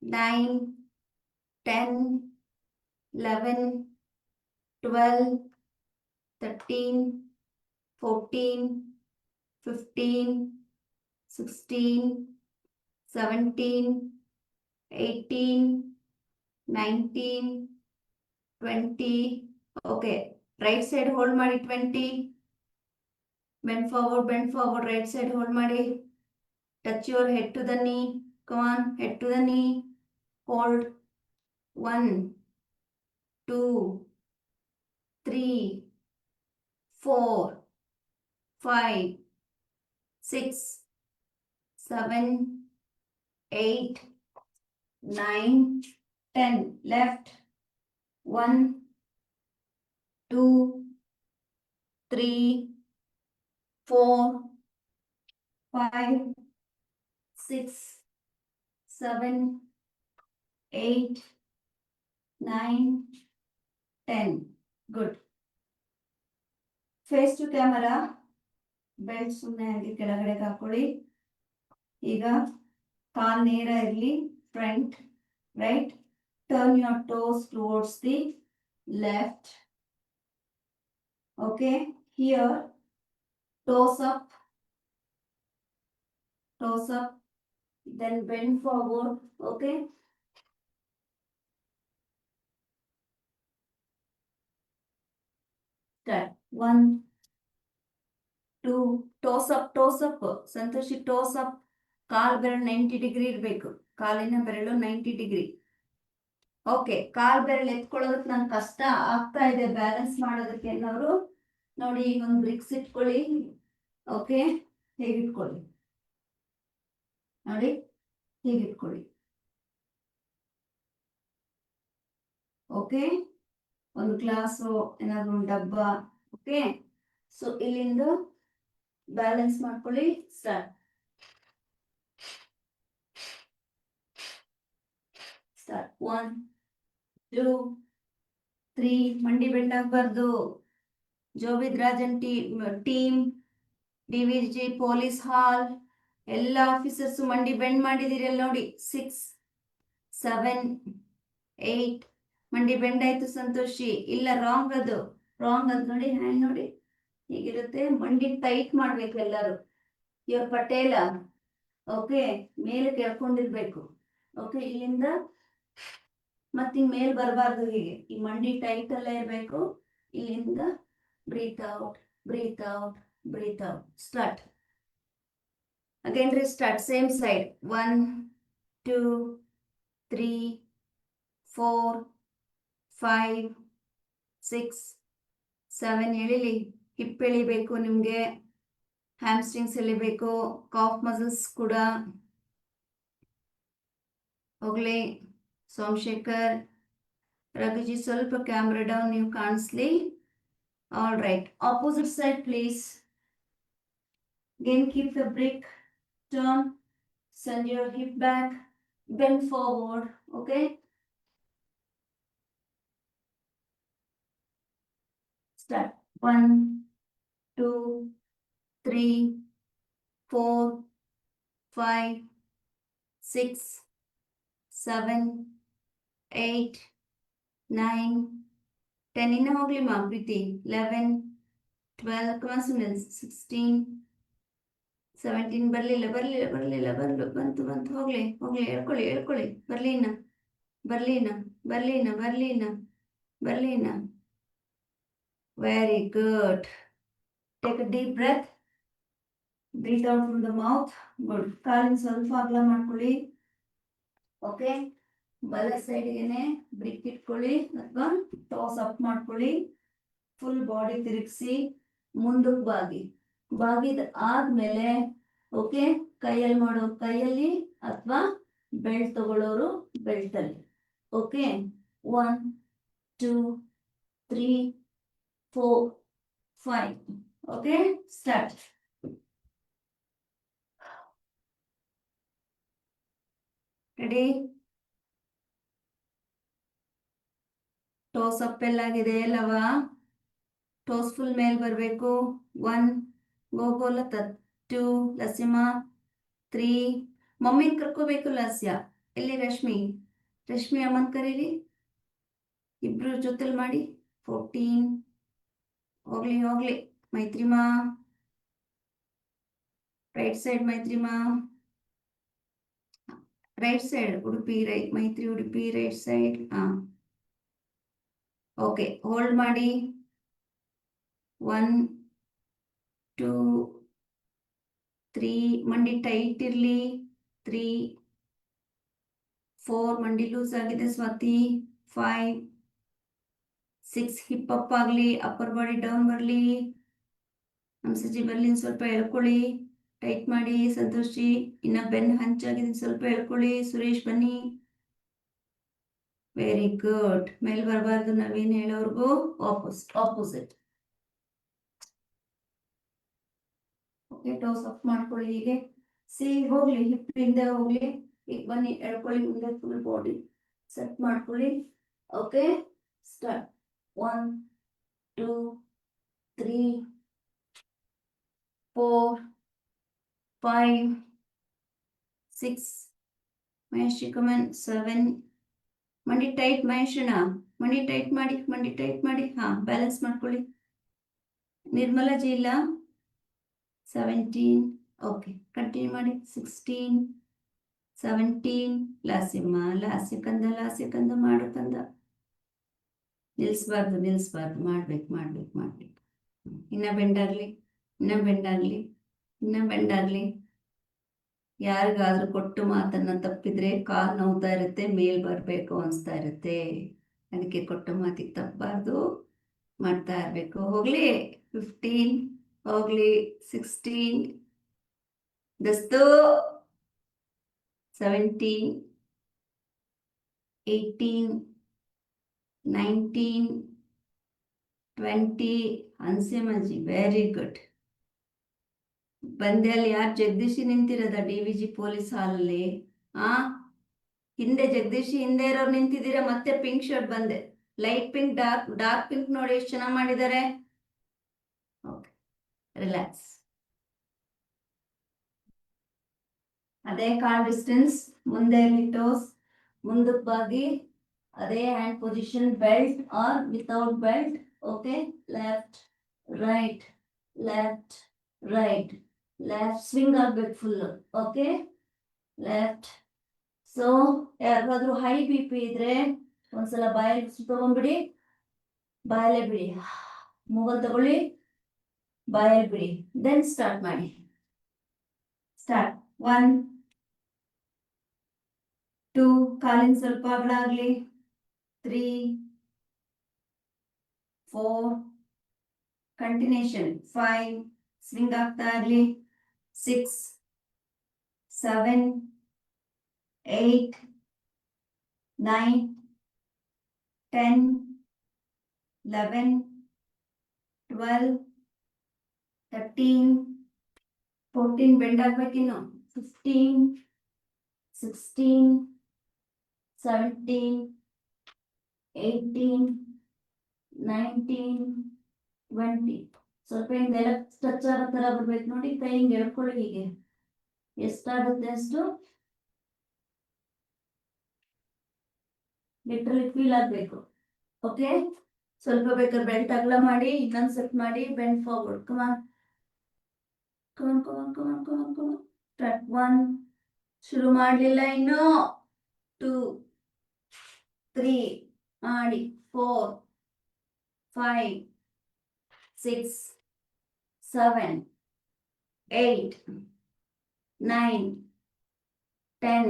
9, 10, 11, 12, 13, 14, 15, 16, 17, 18, 19, 20. Okay, right side hold ಮಾಡಿ. 20, bend forward. Right side hold ಮಾಡಿ. Touch your head to the knee. Come on, head to the knee. Hold. 1, 2, 3, 4, 5, 6, 7, 8, 9, 10. Left. 1, 2, 3, 4, 5, 6, 7, 8, 9, 10. Good. Face to camera. Belt ಸುಮ್ಮನೆ ಹಾಗೆ ಕೆಳಗಡೆ ಹಾಕೊಳ್ಳಿ. ಈಗ ಕಾಲ್ ನೇರ ಇರಲಿ. Front, right. Turn your toes towards the left. Okay, here toes up, then bend forward. Okay, start. 1, 2, toes up. Santoshi, toes up. ಕಾಲ್ ಬೆರಳು 90 degree ಇರಬೇಕು. ಕಾಲಿನ ಬೆರಳು 90 ಡಿಗ್ರಿ. ಓಕೆ, ಕಾಲ್ ಬೆರಳು ಎತ್ಕೊಳ್ಳೋದಕ್ಕೆ ನಂಗೆ ಕಷ್ಟ ಆಗ್ತಾ ಇದೆ ಬ್ಯಾಲೆನ್ಸ್ ಮಾಡೋದಕ್ಕೆ ಅನ್ನೋರು ನೋಡಿ, ಈಗ ಒಂದು ಬ್ರಿಕ್ಸ್ ಇಟ್ಕೊಳ್ಳಿ. ಓಕೆ, ಹೇಗಿಟ್ಕೊಳ್ಳಿ ನೋಡಿ, ಹೀಗಿಟ್ಕೊಳ್ಳಿ. ಓಕೆ, ಒಂದು ಗ್ಲಾಸು, ಏನಾದ್ರು ಒಂದು ಡಬ್ಬ. ಓಕೆ, ಸೊ ಇಲ್ಲಿಂದ ಬ್ಯಾಲೆನ್ಸ್ ಮಾಡ್ಕೊಳ್ಳಿ. ಸ್ಟಾರ್ಟ್. 1, 2, 3. ಮಂಡಿ ಬೆಂಡ್ ಆಗಬಾರ್ದು. ಜೋವಿದ್ ರಾಜನ್ ಟೀಮ್, ಡಿವಿಜಿ ಪೊಲೀಸ್ ಹಾಲ್, ಎಲ್ಲ ಆಫೀಸರ್ಸ್ ಮಂಡಿ ಬೆಂಡ್ ಮಾಡಿದಿರಿ ಅಲ್ಲಿ ನೋಡಿ. 6, 7, 8. ಮಂಡಿ ಬೆಂಡ್ ಆಯ್ತು ಸಂತೋಷಿ. ಇಲ್ಲ, ರಾಂಗ್ ಅದು ನೋಡಿ. ಹ್ಯಾಂಡ್ ನೋಡಿ ಹೀಗಿರುತ್ತೆ. ಮಂಡಿ ಟೈಟ್ ಮಾಡ್ಬೇಕು ಎಲ್ಲರೂ. ಇವ್ರ ಪಟೇಲ. ಓಕೆ, ಮೇಲೆ ಕೆಳ್ಕೊಂಡಿರ್ಬೇಕು. ಓಕೆ, ಇಲ್ಲಿಂದ ಮತ್ತೆ ಮೇಲ್ ಬರಬಾರ್ದು. ಹೀಗೆ ಈ ಮಂಡಿ ಟೈಟ್ ಅಲ್ಲೇ ಇರಬೇಕು. ಇಲ್ಲಿಂದ breathe out. Start. Again start. Same side. 1, 2, 3, 4, 5, 6, 7. ಎಳಿಲಿ. ಹಿಪ್ ಎಳಿಬೇಕು ನಿಮ್ಗೆ, ಹ್ಯಾಮ್ಸ್ಟ್ರಿಂಗ್ಸ್ ಎಳಿಬೇಕು, ಕಾಫ್ ಮಸಲ್ಸ್ ಕೂಡ. ಹೋಗ್ಲಿ ಸೋಮಶೇಖರ್. ರಘುಜಿ ಸ್ವಲ್ಪ ಕ್ಯಾಮ್ರಾ ಡೌನ್, ನೀವು ಕಾಣಿಸ್ಲಿ. All right, opposite side please. Again, keep the brick, turn, send your hip back, bend forward. Okay, Start. 1, 2, 3, 4, 5, 6, 7, 8, 9, 10. ಇನ್ನ ಹೋಗ್ಲಿ ಮಾ ಪ್ರೀತಿ. 11, 12, ಕಮ ಸುನಿಲ್. 16, 17. ಬರ್ಲಿಲ್ಲ ಬರ್ಲಿಲ್ಲ ಬರ್ಲಿಲ್ಲ ಬರ್ಲು ಬಂತು ಬಂತು. ಹೋಗ್ಲಿ ಹೋಗ್ಲಿ, ಹೇಳ್ಕೊಳ್ಳಿ ಹೇಳ್ಕೊಳ್ಳಿ. ಬರ್ಲಿ ಇನ್ನ ಬರ್ಲಿ ಇನ್ನ ಬರ್ಲಿ ಇನ್ನ ಬರ್ಲಿ ಇನ್ನ ಬರ್ಲಿ ಇನ್ನ. Very good. Take a deep breath. Breathe out from the mouth. Good. ಕಾಲಿನ ಸ್ವಲ್ಪ ಅಗಲ ಮಾಡ್ಕೊಳ್ಳಿ. ಓಕೆ, ಬಲ ಸೈಡ್ಗೆನೆ ಬ್ರಿಕ್ ಇಟ್ಕೊಳ್ಳಿ ಅಥವಾ ಟಾಸ್ ಅಪ್ ಮಾಡ್ಕೊಳ್ಳಿ. ಫುಲ್ ಬಾಡಿ ತಿರುಗಿಸಿ ಮುಂದಕ್ಕೆ ಬಾಗಿ. ಬಾಗಿದ ಆದ್ಮೇಲೆ ಓಕೆ, ಕೈಯಲ್ಲಿ ಮಾಡೋ ಕೈಯಲ್ಲಿ ಅಥವಾ ಬೆಲ್ಟ್ ತಗೊಳ್ಳೋರು ಬೆಲ್ಟ್ ಅಲ್ಲಿ. Okay, 1, 2, 3, 4, 5. Okay, start. Ready? Toes up ಎಲ್ಲಾಗಿದೆ ಲವ. ಟೋಸ್ ಫುಲ್ ಮೇಲ್ ಬರಬೇಕು. 1, ಗೋಗೋಲತ. 2, ಲಸಿಮ. 3, ಮಮ್ಮಿನ ಕರ್ಕೋಬೇಕು ಲಾಸ್ಯ. ಎಲ್ಲಿ ರಶ್ಮಿ? ರಶ್ಮಿ ಅಮ್ಮನ್ ಕರೀರಿ, ಇಬ್ರು ಜೊತೆಲಿ ಮಾಡಿ. 14, ಹೋಗ್ಲಿ ಹೋಗ್ಲಿ. ಮೈತ್ರಿಮಾ ರೈಟ್ ಸೈಡ್. ಮೈತ್ರಿಮಾ right side. Udupi right. Maitri Udupi right side. Okay, hold ಮಾಡಿ. 1, 2, 3, ಮಂಡಿ ಟೈಟ್ ಇರ್ಲಿ. 3, 4, ಮಂಡಿ ಲೂಸ್ ಆಗಿದೆ ಸ್ವಾತಿ. 5, 6, ಹಿಪ್ ಅಪ್ ಆಗ್ಲಿ, ಅಪ್ಪರ್ ಬಾಡಿ ಡೌನ್ ಬರ್ಲಿ. ಹಂಸಜಿ ಬರ್ಲಿ, ಸ್ವಲ್ಪ ಎಳ್ಕೊಳ್ಳಿ, ಟೈಟ್ ಮಾಡಿ. ಸಂತೋಷಿ ಇನ್ನ ಬೆನ್ ಹಂಚಾಗಿದೆ, ಸ್ವಲ್ಪ ಎಳ್ಕೊಳ್ಳಿ. ಸುರೇಶ್ ಬನ್ನಿ. Very good. ಮೇಲ್ ಬರಬಾರ್ದು, ನವೀನ್ ಹೇಳೋರ್ಗು ಆಪೋಸಿಟ್. ಓಕೆ, ಟೋಸ್ ಅಪ್ ಮಾಡ್ಕೊಳ್ಳಿ. ಹೀಗೆ ಸಿ ಹೋಗ್ಲಿ, ಹಿಪ್ ಹಿಂದೆ ಹೋಗ್ಲಿ. ಈಗ ಬನ್ನಿ, ಎಳ್ಕೊಳ್ಳಿ ಮುಂದೆ. ಫುಲ್ ಬಾಡಿ ಸೆಟ್ ಮಾಡ್ಕೊಳ್ಳಿ. Okay, start. 1, 2, 3, 4, 5, 6. ಮಹೇಶ್ ಕಮನ್. 7. ಮಂಡಿ ಟೈಟ್ ಮಹೇಶಣ್ಣ, ಮಂಡಿ ಟೈಟ್ ಮಾಡಿ, ಮಂಡಿ ಟೈಟ್ ಮಾಡಿ. ಬ್ಯಾಲೆನ್ಸ್ ಮಾಡ್ಕೊಳ್ಳಿ. ನಿರ್ಮಲಾ ಜಿ ಇಲ್ಲ. 17. ಓಕೆ, ಕಂಟಿನ್ಯೂ ಮಾಡಿ. 16, 17. ಲಾಸ್ಯಮ್ಮ, ಲಾಸ್ಯ ಕಂದ ಮಾಡು ಕಂದ. ನಿಲ್ಸ್ಬಾರ್ದು. ಮಾಡ್ಬೇಕು. ಇನ್ನ ಬೆಂಡಾಗ್ಲಿ. ಯಾರಿಗಾದ್ರೂ ಕೊಟ್ಟು ಮಾತನ್ನ ತಪ್ಪಿದ್ರೆ ಕಾಲ್ ನೋವ್ತಾ ಇರುತ್ತೆ, ಮೇಲ್ ಬರ್ಬೇಕು ಅನ್ಸ್ತಾ ಇರುತ್ತೆ. ಅದಕ್ಕೆ ಕೊಟ್ಟು ಮಾತಿಗೆ ತಪ್ಪಬಾರ್ದು, ಮಾಡ್ತಾ ಇರ್ಬೇಕು. ಹೋಗ್ಲಿ. 15, ಹೋಗ್ಲಿ. 16, ದಸ್ತು. 17, 18, 19, 20. ಹನ್ಸಿಮಜ್ಜಿ ವೆರಿ ಗುಡ್. ಬಂದೆ. ಅಲ್ಲಿ ಯಾರು ಜಗದೀಶಿ ನಿಂತಿರೋದ DVG ಪೊಲೀಸ್ ಹಾಲಲ್ಲಿ? ಹಿಂದೆ ಜಗದೀಶಿ ಹಿಂದೆ ಇರೋರು ನಿಂತಿದ್ದೀರಾ. ಮತ್ತೆ ಪಿಂಕ್ ಶರ್ಟ್ ಬಂದೆ. ಲೈಟ್ ಪಿಂಕ್, ಡಾರ್ಕ್ ಪಿಂಕ್ ನೋಡಿ ಎಷ್ಟು ಚೆನ್ನಾಗಿ ಮಾಡಿದ್ದಾರೆ. Okay, relax. ಅದೇ ಕಾಲ್ ಡಿಸ್ಟೆನ್ಸ್ ಮುಂದೆ ಇರಲಿ. ಟೋಸ್ ಮುಂದಕ್ಕೆ ಬಾಗಿ. ಅದೇ hand position, belt or without belt. Okay, left right, left right, left swing ಆಗ್ಬೇಕು ಫುಲ್. Okay, left. ಸೊ ಯಾರಿಗಾದ್ರೂ ಹೈ BP ಇದ್ರೆ ಒಂದ್ಸಲ ಬಾಯಲ್ಲಿ ತಗೊಂಡ್ಬಿಡಿ, ಬಾಯಲ್ಲೇ ಬಿಡಿ. ಮೂಗಲ್ ತಗೊಳ್ಳಿ, ಬಾಯಲ್ಲಿ ಬಿಡಿ. ದೆನ್ ಸ್ಟಾರ್ಟ್ ಮಾಡಿ. ಸ್ಟಾರ್ಟ್. 1, 2, ಕಾಲಿನ ಸ್ವಲ್ಪ ಅಗಲ ಆಗ್ಲಿ. 3, 4, ಕಂಟಿನ್ಯೂಷನ್. 5, ಸ್ವಿಂಗ್ ಆಗ್ತಾ ಇರ್ಲಿ. 6, 7, 8, 9, 10, 11, 12, 13, 14. ಬೆಂಡ್ ಆಗ್ಬೇಕಿನ್ನು. 15, 16, 17, 18, 19, 20. ಸ್ವಲ್ಪ ಹಿಂಗೆ ನೆಲ ಟಚ್ ಆಗೋ ತರ ಬರ್ಬೇಕು ನೋಡಿ. ಕೈ ಹಿಂಗೆ ಎಳ್ಕೊಳ್ಳಿ. ಹೀಗೆ ಎಷ್ಟಾಗುತ್ತೆ ಅಷ್ಟು ಲಿಟ್ರಲಿ ಫೀಲ್ ಆಗ್ಬೇಕು. ಓಕೆ, ಸ್ವಲ್ಪ ಬೇಕಾದ್ರೆ ಬೆಲ್ಟ್ ಅಗಲ ಮಾಡಿ, ಇನ್ನೊಂದು ಸೆಟ್ ಮಾಡಿ, ಬೆಂಡ್ ಫಾರ್ವರ್ಡ್. ಕಮಾನ್ ಕಮಾನ್ ಕಮಾನ್ ಕಮಾನ್ ಕಮಾನ್ ಕಮಾನ್. ಸ್ಟಾರ್ಟ್. 1, ಶುರು ಮಾಡಲಿಲ್ಲ ಇನ್ನು. 2, 3 ಮಾಡಿ. 4, 5, 6, 7, 8, 9, 10,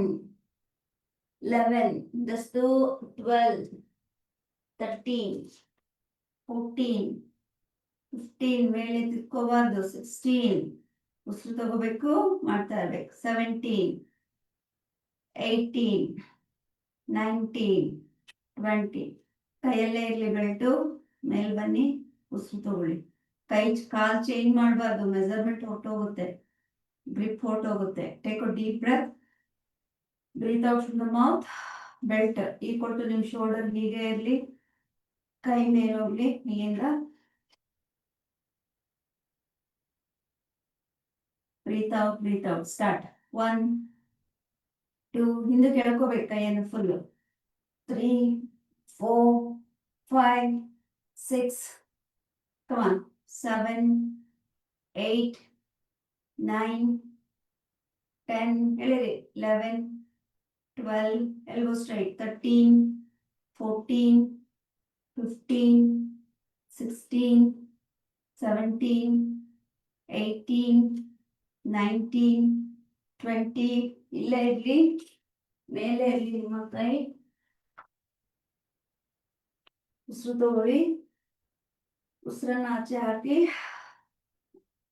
11, ದಸ್ತು 12, 13, 14, 15, ಮೇಲೆ ತಿಕ್ಕೋಬಾರ್ದು. 16, ಉಸಿರು ತಗೋಬೇಕು, ಮಾಡ್ತಾ ಇರ್ಬೇಕು. 17, 18, 19, 20. ಕೈಯಲ್ಲೇ ಇರಲಿ ಬೆಲ್ಟು. ಮೇಲ್ ಬನ್ನಿ, ಉಸಿರು ತಗೊಳ್ಳಿ. ಕಾಲ್ ಚೇಂಜ್ ಮಾಡಬಾರ್ದು, ಮೆಜರ್ಮೆಂಟ್ ಹೊರಟೋಗುತ್ತೆ, ಗ್ರಿಪ್ ಹೊರಟೋಗುತ್ತೆ. Take a deep breath, breathe out from the mouth. Belt equal to ನಿಮ್ಮ ಶೋಲ್ಡರ್ ಹೀಗೆ ಇರಲಿ, ಕೈ ಮೇಲೆ ಹೋಗ್ಲಿ. ಇಲ್ಲಿಂದ ಬ್ರೀತ್ ಔಟ್. ಸ್ಟಾರ್ಟ್. 1, 2, ಹಿಂದಕ್ಕೆ ಎಳ್ಕೋಬೇಕು ಕೈಯನ್ನು full. 3, 4, 5, 6, come on, 7, 8, 9, 10, 11, 12, elbow straight, 13, 14, 15, 16, 17, 18, 19, 20. ಇಲ್ಲೇ ಇರಲಿ, ಮೇಲೆ ಇರಲಿ ನಿಮ್ಮ ಕೈ. ಉಸಿರು ತಗೊಳ್ಳಿ, ಉಸಿರನ್ನ ಆಚೆ ಹಾಕಿ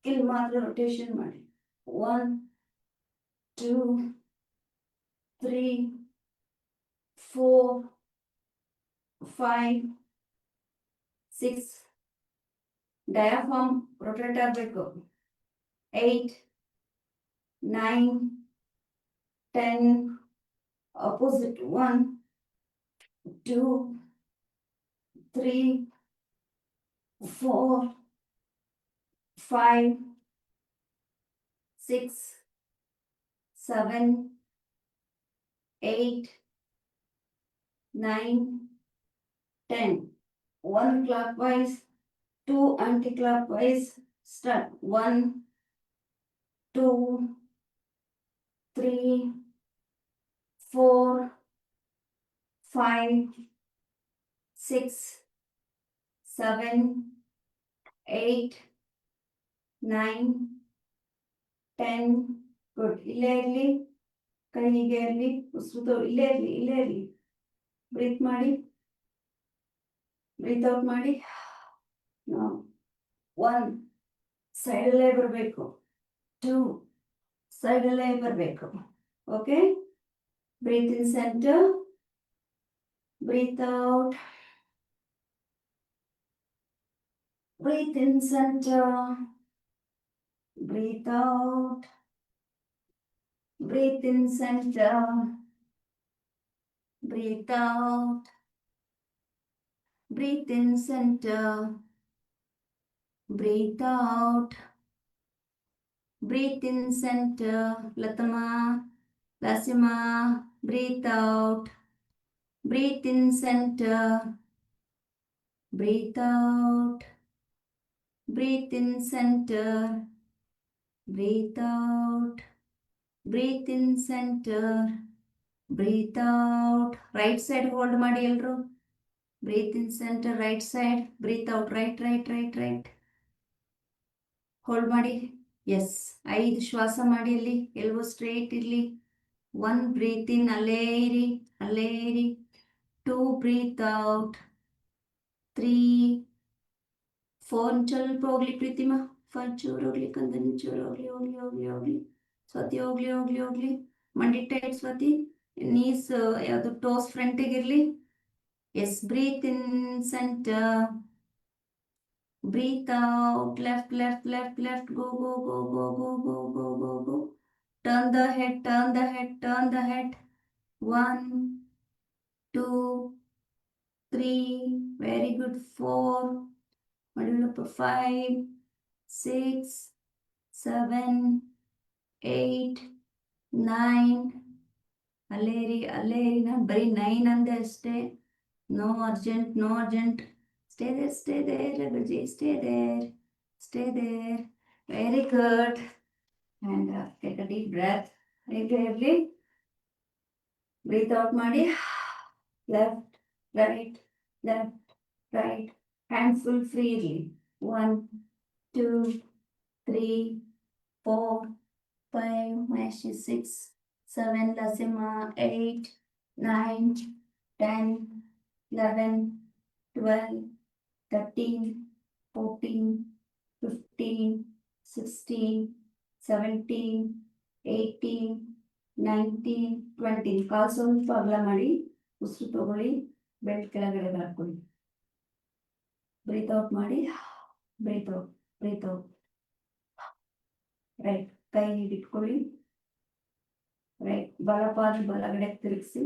ಇಲ್ಲಿ ಮಾತ್ರ ರೊಟೇಷನ್ ಮಾಡಿ. 1, 2, 3, 4, 5, 6. ಡಯಾಫಾರ್ಮ್ ರೊಟೇಟ್ ಆಗಬೇಕು. 8, 9, 10. Opposite. 1, 2, 3, 4, 5, 6, 7, 8, 9, 10. 1 clockwise, 2 anti-clockwise. Start. 1, 2, 3, 4, 5, 6, 7, 8, 9, 10. Good. ಇಲ್ಲೇ ಇರಲಿ, ಕೈ ಹೀಗೆ ಇರಲಿ, ಉಸಿರು ಇಲ್ಲೇ ಇರಲಿ. ಬ್ರೀತ್ ಮಾಡಿ, ಬ್ರೀತ್ ಔಟ್ ಮಾಡಿ. 1, ಸೈಡಲ್ಲೇ ಬರಬೇಕು. 2, ಸೈಡಲ್ಲೇ ಬರಬೇಕು. Okay, breathe in center, breathe out, breathe in center, breathe out, breathe in center, breathe out, breathe in center, breathe out, breathe in center. Latama, Lasima, breathe out, breathe in center, breathe out, breathe in center, breathe out, breathe in center, breathe out. Right side hold ಮಾಡಿ ಎಲ್ರು. Breathe in center, right side, breathe out, right. Hold ಮಾಡಿ. S, 5 ಶ್ವಾಸ ಮಾಡಿ. ಅಲ್ಲಿ elbow straight ಇರಲಿ. 1, breathe in, ಅಲ್ಲೇ ಇರಿ. 2, breathe out. 3, 4, ಸ್ವಲ್ಪ ಹೋಗ್ಲಿ ಪ್ರೀತಿಮಾ. 5 ಚೂರು ಹೋಗ್ಲಿ, ಕಂದನ್ ಚೂರು ಹೋಗ್ಲಿ. ಸ್ವತಿ ಹೋಗ್ಲಿ. ಮಂಡಿ ಟೈಟ್ ಸ್ವತಿ. ನೀಸ್ ಯಾವುದು ಟೋಸ್ ಫ್ರಂಟಿಗೆ ಇರಲಿ. Yes, breathe in center, breathe out, left. Go. Turn the head. 1, 2, 3, very good. 4, Madhulapa 5, 6, 7, 8, 9. ಅಲ್ಲೇರಿ ನಾನು ಬರೀ 9 ಅಂದೆ ಅಷ್ಟೇ. No urgent. Stay there Raghuji, stay there. Very good. And take a deep breath. Regularly. Breathe out ಮಾಡಿ. Left, right. Hands full freely. 1, 2, 3, 4, 5, Mashi 6, 7, Lasima 8, 9, 10, 11, 12, 13, 14, 15, 16, 17, 18, 19, 20. ಕಾಲು ಸ್ವಲ್ಪ ಅಗಲ ಮಾಡಿ ಉಸಿರು ತಗೊಳ್ಳಿ, ಬೆಲ್ಟ್ ಕೆಳಗಡೆ ಹಾಕೊಳ್ಳಿ. ಬ್ರೀತ್ ಔಟ್ ಮಾಡಿ. Breathe out. ರೈಟ್, ಕೈ ಹಿಡಿಟ್ಕೊಳ್ಳಿ. ರೈಟ್, ಬಲಪಾದ ಬಲಗಡೆ ತಿರುಗಿಸಿ,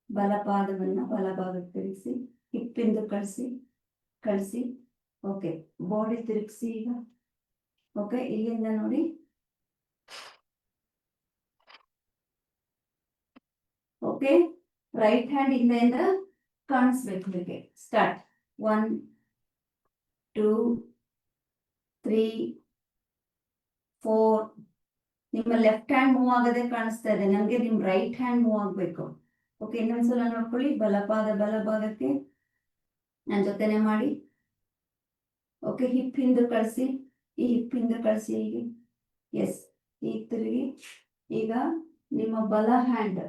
ಬಲಪಾದವನ್ನು ಬಲಭಾಗಕ್ಕೆ ತಿರುಗಿಸಿ, ಹಿಪ್ಪಿಂದ ಕಳಿಸಿ. ಓಕೆ, ಬಾಡಿ ತಿರುಗಿಸಿ ಈಗ. ಓಕೆ, ಇಲ್ಲಿಂದ ನೋಡಿ. ಓಕೆ, ರೈಟ್ ಹ್ಯಾಂಡ್ ಇಂದ ಕಾಣಿಸ್ಬೇಕು ನಿಮಗೆ. ಸ್ಟಾರ್ಟ್. 1, 2, 3, 4. ನಿಮ್ಮ ಲೆಫ್ಟ್ ಹ್ಯಾಂಡ್ ಮೂವ್ ಆಗದೆ ಕಾಣಿಸ್ತಾ ಇದೆ ನನಗೆ, ನಿಮ್ ರೈಟ್ ಹ್ಯಾಂಡ್ ಮೂವ್ ಆಗ್ಬೇಕು. ಓಕೆ, ಇನ್ನೊಂದ್ಸಲ ನೋಡ್ಕೊಳ್ಳಿ. ಬಲಪಾದ ಬಲಭಾಗಕ್ಕೆ ನನ್ನ ಜೊತೆನೆ ಮಾಡಿ. ಓಕೆ, ಹಿಪ್ ಹಿಂದೆ ಕಳಿಸಿ, ಈ ಹಿಪ್ ಹಿಂದೆ ಕಳಿಸಿ ಹೀಗೆ. ಎಸ್, ಈಗ ತಿರುಗಿ. ಈಗ ನಿಮ್ಮ ಬಲ ಹ್ಯಾಂಡ್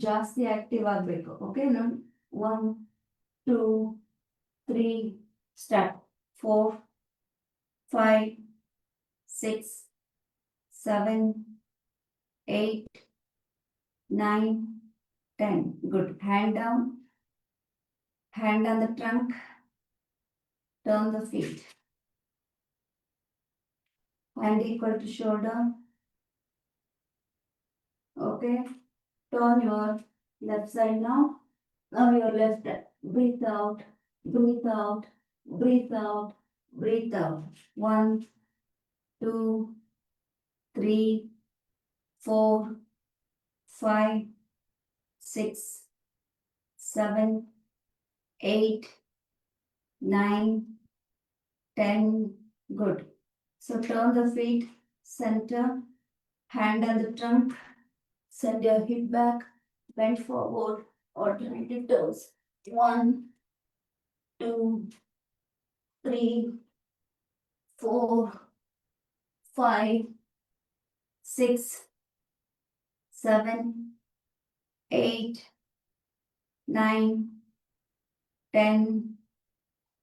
ಜಾಸ್ತಿ ಆಕ್ಟಿವ್ ಆಗಬೇಕು. Okay, 1, 2, 3, start. 4, 5, 6, 7, 8, 9, 10. Good. Hand down. Hand on the trunk. Turn the feet. Hand equal to shoulder. Okay. Turn your left side now. Now your left. Breathe out. 1, 2, 3, 4, 5, 6, 7, 8, 9, 10. Good. So turn the feet, center, hand on the trunk, send your hip back, bend forward, alternative toes. 1, 2, 3, 4, 5, 6, 7, 8, 9, 10,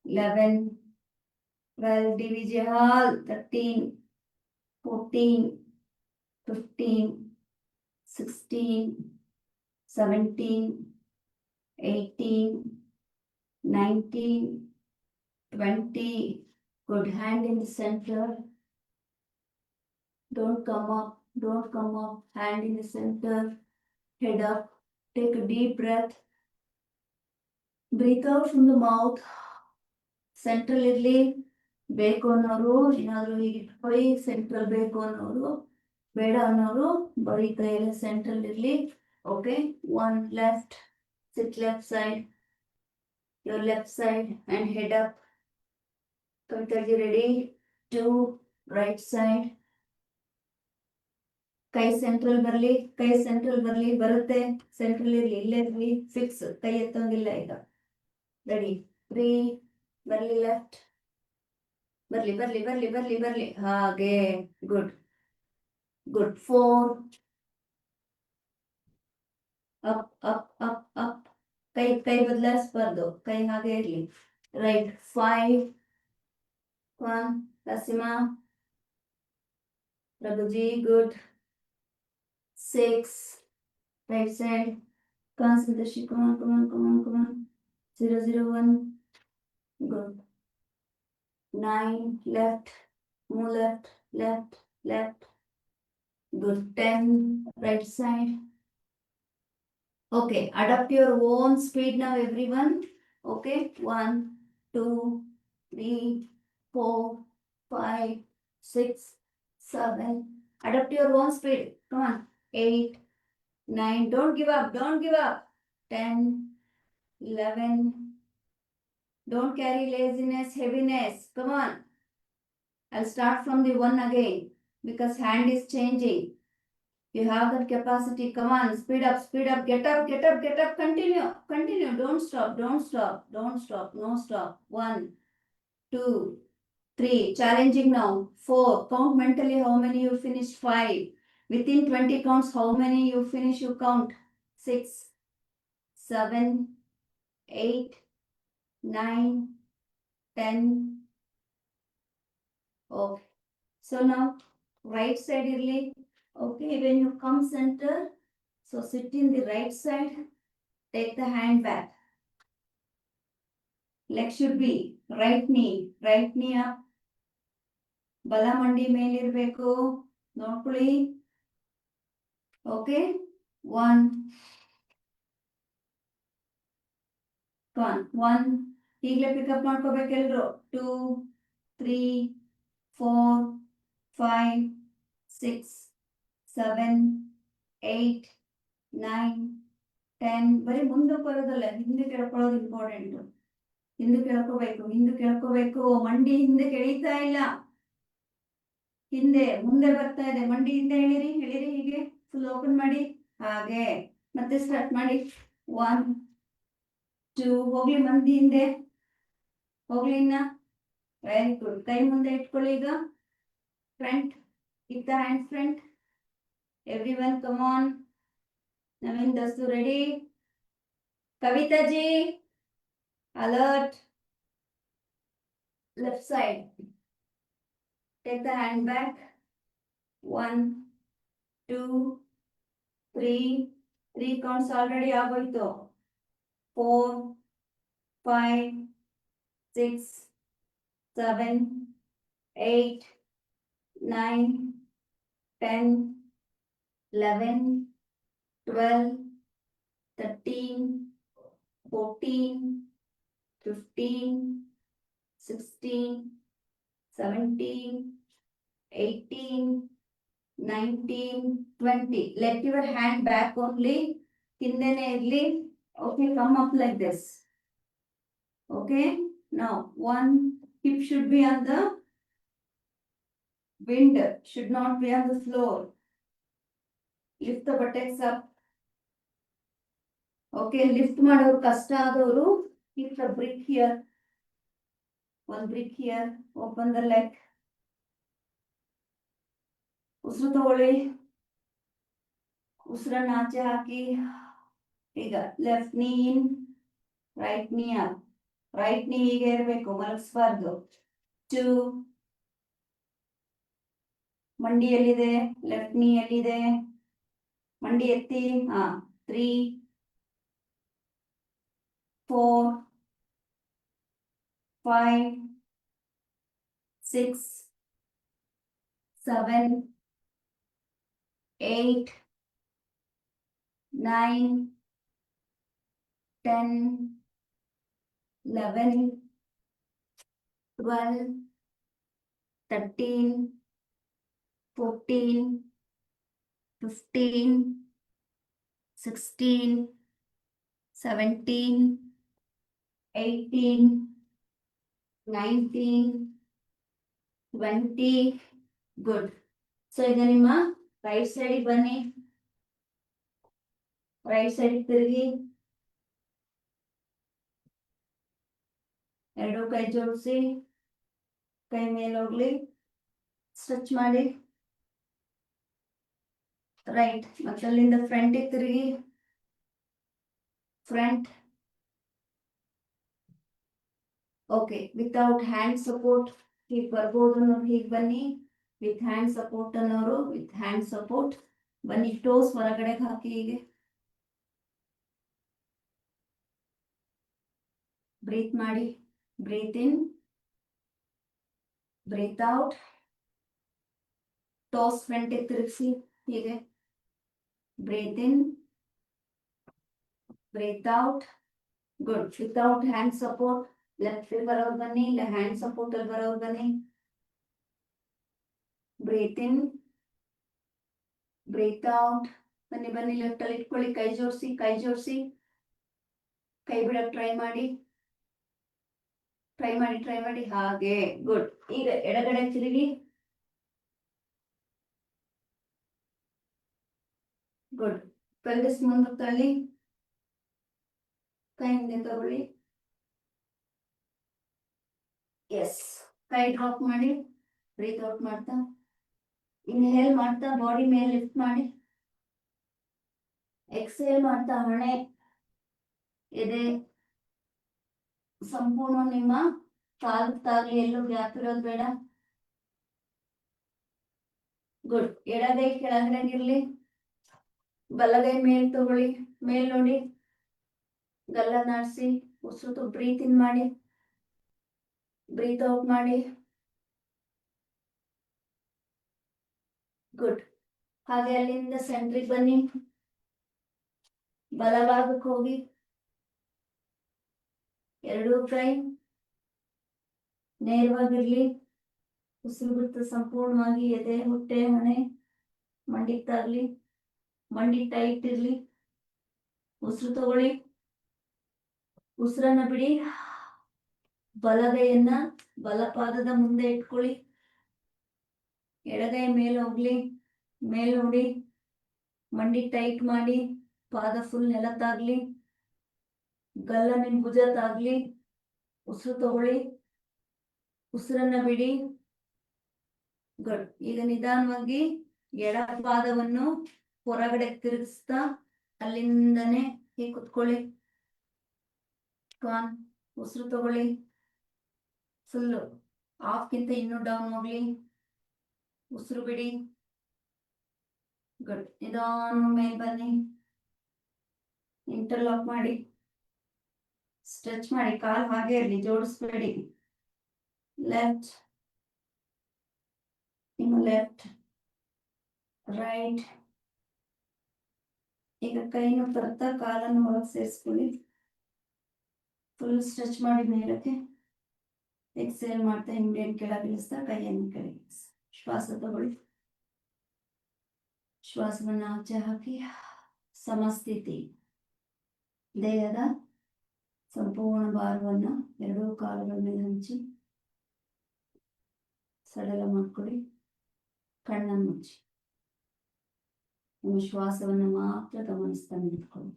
11, 12. DVJ Hall. 13, 14, 15, 16, 17, 18, 19, 20. Good. Hand in the center. Don't come up. Hand in the center. Head up. Take a deep breath. Breathe out from the mouth. Central ಇರ್ಲಿ. ಬೇಕು ಅನ್ನೋರು ಏನಾದ್ರು ಹೀಗೆ ಇಟ್ಕೊಳ್ಳಿ. Central ಬೇಕು ಅನ್ನೋರು, ಬೇಡ ಅನ್ನೋರು ಬರೀ ಕೈಯಲ್ಲಿ ಸೆಂಟ್ರಲ್ ಇರ್ಲಿ. Okay, 1 left. Sit left side. Your left side and head up. Kavitaji ready? 2 right side. ಕೈ ಸೆಂಟ್ರಲ್ ಬರ್ಲಿ. ಬರುತ್ತೆ. ಸೆಂಟ್ರಲ್ ಇರ್ಲಿ, ಇಲ್ಲೇ ಇರ್ಲಿ. ಫಿಕ್ಸ್. ಕೈ ಎತ್ತಂಗಿಲ್ಲ ಈಗ. ರೆಡಿ? 3 ಬರ್ಲಿ. ಲೆಫ್ಟ್ ಬರ್ಲಿ. ಹಾಗೆ. ಗುಡ್. 4 ಅಪ್. ಕೈ ಬದಲಾಯಿಸಬಾರ್ದು, ಕೈ ಹಾಗೆ ಇರ್ಲಿ. Right. 5, 1, Lasima, Raghuji. Good. 6 right side. Concentrate. Come on. 0, 0, 1. Good. 9 left. Move left. Good. 10 right side. Okay, adapt your own speed now, everyone. Okay, 1, 2, 3, 4, 5, 6, 7. Adapt your own speed. Come on. 8, 9. Don't give up. Don't give up. 10, 11. Don't carry laziness, heaviness. Come on. I'll start from the 1 again because hand is changing. You have that capacity. Come on. Speed up, speed up. Get up, get up, get up. Continue. Continue. Don't stop. Don't stop. Don't stop. No stop. 1, 2, 3. Challenging now. 4. Count mentally how many you finished. 5. Within 20 counts, how many you finish, you count. 6, 7, 8, 9, 10. Okay. So now, right side irli. Okay, when you come center, so sit in the right side. Take the hand back. Leg should be right knee up. ಬಲ ಮಂಡಿ ಮೇಲಿರ್ಬೇಕು ನೋಡ್ಕೊಳ್ಳಿ. Okay 1 1 ಈಗಲೇ pickup ಮಾಡ್ಕೋಬೇಕು ಎಲ್ರು. 2, 3, 4, 5, 6, 7, 8, 9, 10. ಬರೀ ಮುಂದಕ್ಕೆ ಬರೋದಲ್ಲ, ಹಿಂದೆ ಕೆಳ್ಕೊಳ್ಳೋದು important. ಹಿಂದೆ ಕೆಳ್ಕೋಬೇಕು. ಮಂಡಿ ಹಿಂದೆ ಕೆಳೀತಾ ಇಲ್ಲ, ಹಿಂದೆ ಮುಂದೆ ಬರ್ತಾ ಇದೆ. ಮಂಡಿ ಹಿಂದೆ ಎಳಿರಿ ಹೀಗೆ ಫುಲ್ ಓಪನ್ ಮಾಡಿ. ಹಾಗೆ ಮತ್ತೆ ಸ್ಟಾರ್ಟ್ ಮಾಡಿ. 1, 2. ಹೋಗ್ಲಿ ಮಂದಿ ಹಿಂದೆ, ಹೋಗ್ಲಿ ಇನ್ನ. Very good. ಕೈ ಮುಂದೆ ಇಟ್ಕೊಳ್ಳಿ ಈಗ. Front, it the hand front. Everyone come on. Naveen ದಸ್ತು ready. Kavita ji alert. Left side. Take the hand back. 1, 2, 3. 3 counts already ಆಗೋಯ್ತು. 4, 5, 6, 7, 8, 9, 10, 11, 12, 13, 14, 15, 16, 17, 18, 19, 20. Let your hand back only. Hindene irli. Okay, come up like this. Okay, now 1 hip should be on the wind, should not be on the floor. Lift the buttocks up. Okay, lift ಮಾಡೋರು ಕಷ್ಟ ಆದವರು, keep the brick here. 1 brick here. Open the leg. ಉಸಿರು ತಗೊಳ್ಳಿ. ಉಸಿರನ್ನ ಆಚೆ ಹಾಕಿ. ಈಗ left ನೀ ಇನ್, right ನೀ ಅಪ್. ರೈಟ್ ನೀ ಹೀಗೆ ಇರಬೇಕು, ಮಲಗಿಸ್ಬಾರ್ದು. 2. ಮಂಡಿ ಎಲ್ಲಿದೆ? ಲೆಫ್ಟ್ ನೀ ಎಲ್ಲಿದೆ? ಮಂಡಿ ಎತ್ತಿ. 3, 4, 5, 6, 7, 8, 9, 10, 11, 12, 13, 14, 15, 16, 17, 18, 19, 20. ಗುಡ್. ಸೊ ಈಗ ನಿಮ್ಮ ರೈಟ್ ಸೈಡ್ ಬನ್ನಿ. ರೈಟ್ ಸೈಡ್ ತಿರುಗಿ, ಎರಡು ಕೈ ಜೋಡಿಸಿ, ಕೈ ಮೇಲೆ ಹೋಗ್ಲಿ. ಸ್ಟ್ರೆಚ್ ಮಾಡಿ. ರೈಟ್, ಮತ್ತೆ ಅಲ್ಲಿಂದ ಫ್ರಂಟಿಗೆ ತಿರುಗಿ. Front. Okay, without hand support ಹೀಗೆ ಬರ್ಬೋದು ಅನ್ನೋರು ಹೀಗೆ ಬನ್ನಿ. ವಿತ್ ಹ್ಯಾಂಡ್ ಸಪೋರ್ಟ್ ಅನ್ನೋರು ವಿತ್ ಹ್ಯಾಂಡ್ ಸಪೋರ್ಟ್ ಬನ್ನಿ. ಟೋಸ್ ಹೊರಗಡೆ ಹಾಕಿ ಹೀಗೆ. ಬ್ರೀತ್ ಮಾಡಿ. Breathe in, breathe out. Toes ಫ್ರಂಟಿಗೆ ತಿರುಗಿಸಿ ಹೀಗೆ. Breathe in, breathe out. Good. Without hand support left ಬರೋರು ಬನ್ನಿ, ಇಲ್ಲ ಹ್ಯಾಂಡ್ ಸಪೋರ್ಟ್ ಅಲ್ಲಿ ಬರೋರು ಬನ್ನಿ. Breathe in, breathe out. ಬನ್ನಿ ಬನ್ನಿ, ಲೆಫ್ಟ್ ಅಲ್ಲಿ ಇಟ್ಕೊಳ್ಳಿ, ಕೈ ಜೋಡಿಸಿ, ಕೈ ಜೋಡಿಸಿ, ಕೈ ಬಿಡಕ್ ಟ್ರೈ ಮಾಡಿ, ಟ್ರೈ ಮಾಡಿ, ಟ್ರೈ ಮಾಡಿ. ಹಾಗೆ ಗುಡ್. ಈಗ ಎಡಗಡೆ ತಿರುಗಿ, ಗುಡ್. ಪೆಲ್ವಿಸ್ ಮುಂದೆ ತಳ್ಳಿ, ಕೈ ಹಿಂದೆ ತಗೊಳ್ಳಿ. ಎಸ್. ಕೈ ಡ್ರಾಪ್ ಮಾಡಿ, ಬ್ರೀತ್ ಔಟ್ ಮಾಡ್ತಾ, ಇನ್ಹೇಲ್ ಮಾಡ್ತಾ ಬಾಡಿ ಮೇಲೆ ಲಿಫ್ಟ್ ಮಾಡಿ, ಎಕ್ಸೇಲ್ ಮಾಡ್ತಾ ಹಣೆ ಎದೆ ಸಂಪೂರ್ಣ ನಿಮ್ಮ ಕಾಲು ತಾಗಲಿ, ಎಲ್ಲೂ ಗ್ಯಾಪ್ ಇರೋದು ಬೇಡ. ಗುಡ್. ಎಡಗೈ ಕೆಳಗಡೆಗಿರ್ಲಿ, ಬಲಗೈ ಮೇಲ್ ತಗೊಳ್ಳಿ, ಮೇಲ್ ನೋಡಿ, ಗಲ್ಲ ನಾಡಿಸಿ, ಉಸಿರು ಬ್ರೀತ್ ಇನ್ ಮಾಡಿ, ಬ್ರೀತ್ ಔಟ್ ಮಾಡಿ. ಗುಡ್. ಹಾಗೆ ಅಲ್ಲಿಂದ ಸೆಂಟ್ರಿಗೆ ಬನ್ನಿ, ಬಲಭಾಗಕ್ಕೆ ಹೋಗಿ, ಎರಡೂ ಕೈ ನೇರವಾಗಿರ್ಲಿ. ಉಸಿರು ಬಿಟ್ಟು ಸಂಪೂರ್ಣವಾಗಿ ಎದೆ, ಹೊಟ್ಟೆ, ಹಣೆ ಮಂಡಿತಾಗ್ಲಿ, ಮಂಡಿ ಟೈಟ್ ಇರ್ಲಿ. ಉಸಿರು ತಗೊಳ್ಳಿ, ಉಸಿರನ್ನ ಬಿಡಿ. ಬಲಗೈಯನ್ನ ಬಲಪಾದದ ಮುಂದೆ ಇಟ್ಕೊಳ್ಳಿ, ಎಡಗೈ ಮೇಲೆ ಹೋಗ್ಲಿ, ಮೇಲ್ ನೋಡಿ, ಮಂಡಿ ಟೈಟ್ ಮಾಡಿ, ಪಾದ ಫುಲ್ ನೆಲತ್ತಾಗ್ಲಿ, ಗಲ್ಲ ನಿಮ್ ಭುಜ ತಾಗ್ಲಿ. ಉಸಿರು ತಗೊಳ್ಳಿ, ಉಸಿರನ್ನ ಬಿಡಿ. ಗುಡ್. ಈಗ ನಿಧಾನವಾಗಿ ಎಡ ಪಾದವನ್ನು ಹೊರಗಡೆ ತಿರುಗಿಸ್ತಾ ಅಲ್ಲಿಂದನೇ ಹೀಗೆ ಕುತ್ಕೊಳ್ಳಿ. ಕಾನ್. ಉಸಿರು ತಗೊಳ್ಳಿ, ಫುಲ್ಲು ಹಾಫ್ಗಿಂತ ಇನ್ನೂ ಡೌನ್ ಹೋಗ್ಲಿ. ಉಸಿರು ಬಿಡಿ. ಗುಡ್. ನಿಧಾನ ಮೇಲೆ ಬನ್ನಿ, ಇಂಟರ್ಲಾಕ್ ಮಾಡಿ, ಸ್ಟ್ರೆಚ್ ಮಾಡಿ, ಕಾಲು ಹಾಗೆ ಇರಲಿ, ಜೋಡಿಸ್ಬೇಡಿ. ಲೆಫ್ಟ್, ಇನ್ನು ಲೆಫ್ಟ್, ರೈಟ್. ಈಗ ಕೈನ ತರ್ತಾ ಕಾಲನ್ನು ಹೊರಗೆ ಸೇರಿಸ್ಕೊಳ್ಳಿ, ಫುಲ್ ಸ್ಟ್ರೆಚ್ ಮಾಡಿ ಮೇಲಕ್ಕೆ. ಎಕ್ಸೇಲ್ ಮಾಡ್ತಾ ಹಿಂದೇನು ಕೆಳಗೆ ಇಳಿಸ್ತಾ ಕೈಯನ್ನು ಕೆಳಗೆ ಶ್ವಾಸ ತಗೊಳ್ಳಿ. ಶ್ವಾಸವನ್ನು ಆಚೆ ಹಾಕಿ ಸಮಸ್ಥಿತಿ. ದೇಹದ ಸಂಪೂರ್ಣ ಭಾರವನ್ನು ಎರಡೂ ಕಾಲುಗಳ ಮೇಲೆ ಹಂಚಿ ಸಡಲ ಮಾಡ್ಕೊಳ್ಳಿ. ಕಣ್ಣನ್ನು ಮುಚ್ಚಿ ನಿಮ್ಮ ಶ್ವಾಸವನ್ನು ಮಾತ್ರ ಗಮನಿಸ್ತಾ ನಿಂತ್ಕೊಳ್ಳಿ.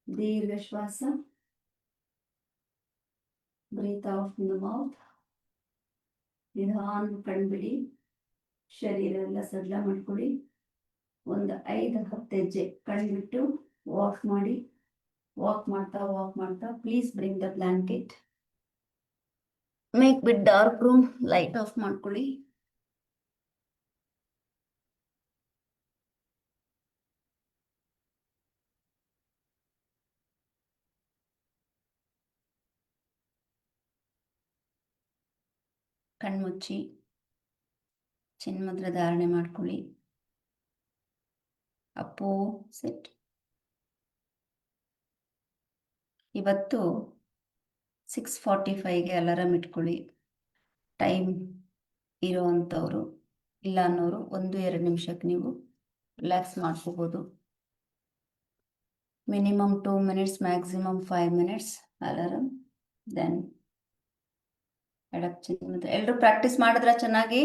ದೀರ್ಘ ಶ್ವಾಸ. Breathe out from the mouth. ನಿಧಾನ ಕಣ್ಬಿಡಿ, ಶರೀರ ಎಲ್ಲ ಸಡ್ಲ ಮಾಡ್ಕೊಳ್ಳಿ. ಒಂದು 5-10 ಹೆಜ್ಜೆ ಕಣ್ಬಿಟ್ಟು ವಾಕ್ ಮಾಡಿ. ವಾಕ್ ಮಾಡ್ತಾ please bring the blanket. Make bit dark room. Light off ಮಾಡ್ಕೊಳ್ಳಿ. ಕಣ್ಮುಚ್ಚಿ ಚಿನ್ಮುದ್ರ ಧಾರಣೆ ಮಾಡ್ಕೊಳ್ಳಿ. ಅಪ್ಪೋ ಸೆಟ್. ಇವತ್ತು 6:45ಗೆ ಅಲಾರಾಮ್ ಇಟ್ಕೊಳ್ಳಿ. ಟೈಮ್ ಇರೋ ಅಂಥವ್ರು, ಇಲ್ಲ ಅನ್ನೋರು 1-2 ನಿಮಿಷಕ್ಕೆ ನೀವು ರಿಲ್ಯಾಕ್ಸ್ ಮಾಡ್ಕೋಬೋದು. Minimum 2 minutes, maximum 5 minutes alarm. Then ಎಡಕ್ಕೆ ಚಿನ್ಮುದ್ರ. ಎಲ್ಲರೂ ಪ್ರಾಕ್ಟೀಸ್ ಮಾಡಿದ್ರ ಚೆನ್ನಾಗಿ?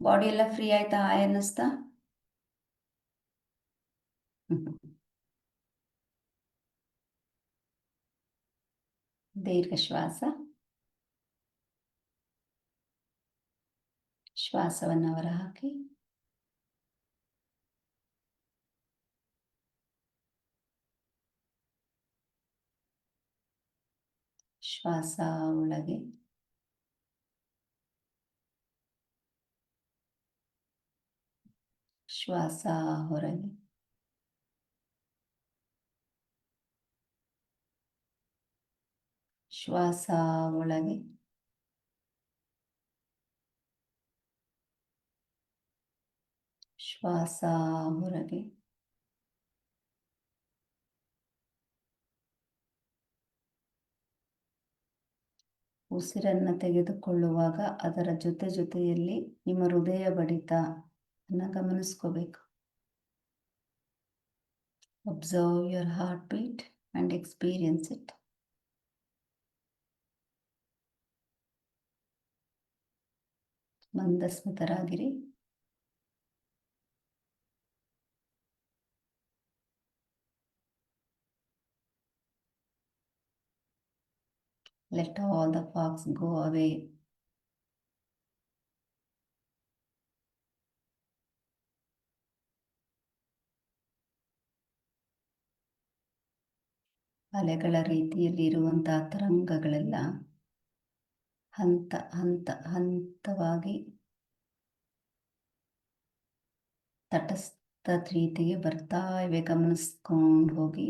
ಬಾಡಿ ಎಲ್ಲ ಫ್ರೀ ಆಯ್ತಾ? ಹಾಯ್ ಅನ್ನಿಸ್ತಾ? ದೀರ್ಘ ಶ್ವಾಸ. ಶ್ವಾಸವನ್ನು ಹೊರ ಹಾಕಿ. ಶ್ವಾಸ ಒಳಗೆ. ಶ್ವಾಸ ಹೊರಗೆ. ಶ್ವಾಸ ಒಳಗೆ. ಶ್ವಾಸ ಹೊರಗೆ. ಉಸಿರನ್ನು ತೆಗೆದುಕೊಳ್ಳುವಾಗ ಅದರ ಜೊತೆಯಲ್ಲಿ ನಿಮ್ಮ ಹೃದಯ ಬಡಿತ ಅನ್ನ ಗಮನಿಸ್ಕೋಬೇಕು. Observe your heartbeat and experience it. ಮಂದಸ್ಮಿತರಾಗಿರಿ. Let all the fogs go away. ಅಲೆಗಳ ರೀತಿಯಲ್ಲಿ ಇರುವಂತಹ ತರಂಗಗಳೆಲ್ಲ ಹಂತವಾಗಿ ತಟಸ್ಥ ರೀತಿಗೆ ಬರ್ತಾ ಇವೆ. ಗಮನಿಸ್ಕೊಂಡು ಹೋಗಿ.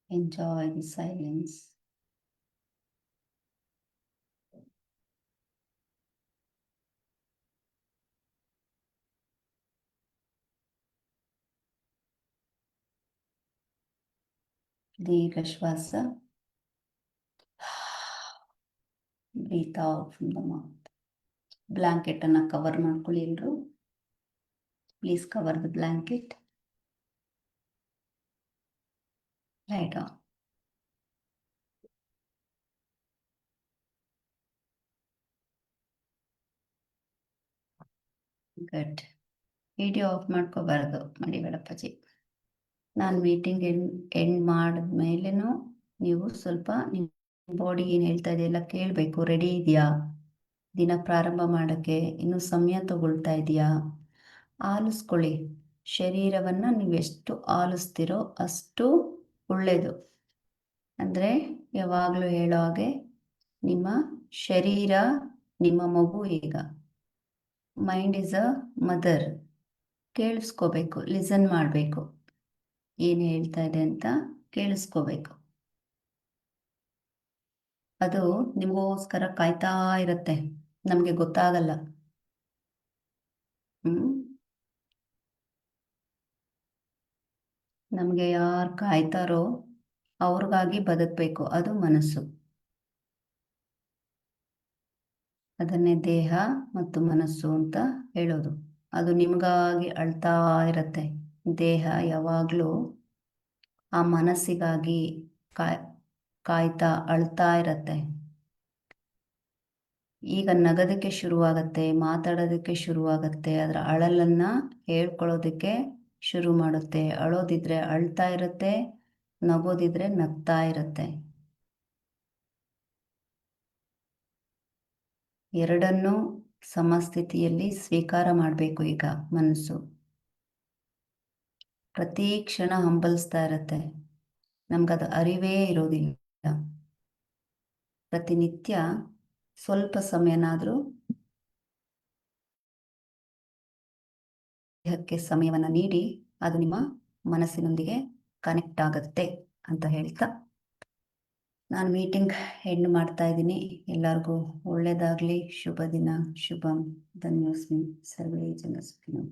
Enjoy the silence. ದೀರ್ಘ ಶ್ವಾಸ. Breathe out from the mouth. Blanket ಅನ್ನ ಕವರ್ ಮಾಡ್ಕೊಳ್ಳಿ ಎಲ್ರು. Please cover the blanket. Lie down. Good. Video off ಮಾಡ್ಕೋಬಾರ್ದು ಮಡಿಬೇಡಪ್ಪಾಜಿ. ನಾನು ಮೀಟಿಂಗ್ ಎಂಡ್ ಮಾಡಿದ್ಮೇಲೆನೂ ನೀವು ಸ್ವಲ್ಪ ನಿಮ್ಮ ಬಾಡಿ ಏನು ಹೇಳ್ತಾ ಇದೆಯಲ್ಲ ಕೇಳಬೇಕು. ರೆಡಿ ಇದೆಯಾ ದಿನ ಪ್ರಾರಂಭ ಮಾಡೋಕ್ಕೆ? ಇನ್ನೂ ಸಮಯ ತಗೊಳ್ತಾ ಇದೆಯಾ? ಆಲಿಸ್ಕೊಳ್ಳಿ. ಶರೀರವನ್ನು ನೀವು ಎಷ್ಟು ಆಲಿಸ್ತೀರೋ ಅಷ್ಟು ಒಳ್ಳೆಯದು. ಅಂದರೆ ಯಾವಾಗಲೂ ಹೇಳೋ ಹಾಗೆ ನಿಮ್ಮ ಶರೀರ ನಿಮ್ಮ ಮಗು. ಈಗ ಮೈಂಡ್ ಈಸ್ ಅ ಮದರ್. ಕೇಳಿಸ್ಕೋಬೇಕು, ಲಿಸನ್ ಮಾಡಬೇಕು. ಏನು ಹೇಳ್ತಾ ಇದೆ ಅಂತ ಕೇಳಿಸ್ಕೋಬೇಕು. ಅದು ನಿಮಗೋಸ್ಕರ ಕಾಯ್ತಾ ಇರುತ್ತೆ, ನಮಗೆ ಗೊತ್ತಾಗಲ್ಲ. ನಮಗೆ ಯಾರು ಕಾಯ್ತಾರೋ ಅವ್ರಿಗಾಗಿ ಬದುಕಬೇಕು. ಅದು ಮನಸ್ಸು. ಅದನ್ನೇ ದೇಹ ಮತ್ತು ಮನಸ್ಸು ಅಂತ ಹೇಳೋದು. ಅದು ನಿಮಗಾಗಿ ಅಳ್ತಾ ಇರುತ್ತೆ. ದೇಹ ಯಾವಾಗಲೂ ಆ ಮನಸ್ಸಿಗಾಗಿ ಕಾಯ್ತಾ ಅಳ್ತಾ ಇರತ್ತೆ. ಈಗ ನಗೋದಕ್ಕೆ ಶುರುವಾಗತ್ತೆ, ಮಾತಾಡೋದಕ್ಕೆ ಶುರುವಾಗತ್ತೆ, ಅದರ ಅಳಲನ್ನು ಹೇಳ್ಕೊಳ್ಳೋದಕ್ಕೆ ಶುರು ಮಾಡುತ್ತೆ. ಅಳೋದಿದ್ರೆ ಅಳ್ತಾ ಇರುತ್ತೆ, ನಗೋದಿದ್ರೆ ನಗ್ತಾ ಇರುತ್ತೆ. ಎರಡನ್ನೂ ಸಮಸ್ಥಿತಿಯಲ್ಲಿ ಸ್ವೀಕಾರ ಮಾಡಬೇಕು. ಈಗ ಮನಸ್ಸು ಪ್ರತಿ ಕ್ಷಣ ಹಂಬಲಿಸ್ತಾ ಇರುತ್ತೆ, ನಮ್ಗದು ಅರಿವೇ ಇರೋದಿಲ್ಲ. ಪ್ರತಿನಿತ್ಯ ಸ್ವಲ್ಪ ಸಮಯನಾದರೂ ದೇಹಕ್ಕೆ ಸಮಯವನ್ನು ನೀಡಿ ಅದು ನಿಮ್ಮ ಮನಸ್ಸಿನೊಂದಿಗೆ ಕನೆಕ್ಟ್ ಆಗುತ್ತೆ ಅಂತ ಹೇಳ್ತಾ ನಾನು ಮೀಟಿಂಗ್ ಎಂಡ್ ಮಾಡ್ತಾ ಇದ್ದೀನಿ. ಎಲ್ಲರಿಗೂ ಒಳ್ಳೆಯದಾಗಲಿ. ಶುಭ ದಿನ. ಶುಭಂ ಧನ್ಯೋಸ್ಮಿ. ಸರ್ವೇ ಜನ ಸುಖಿನೋ.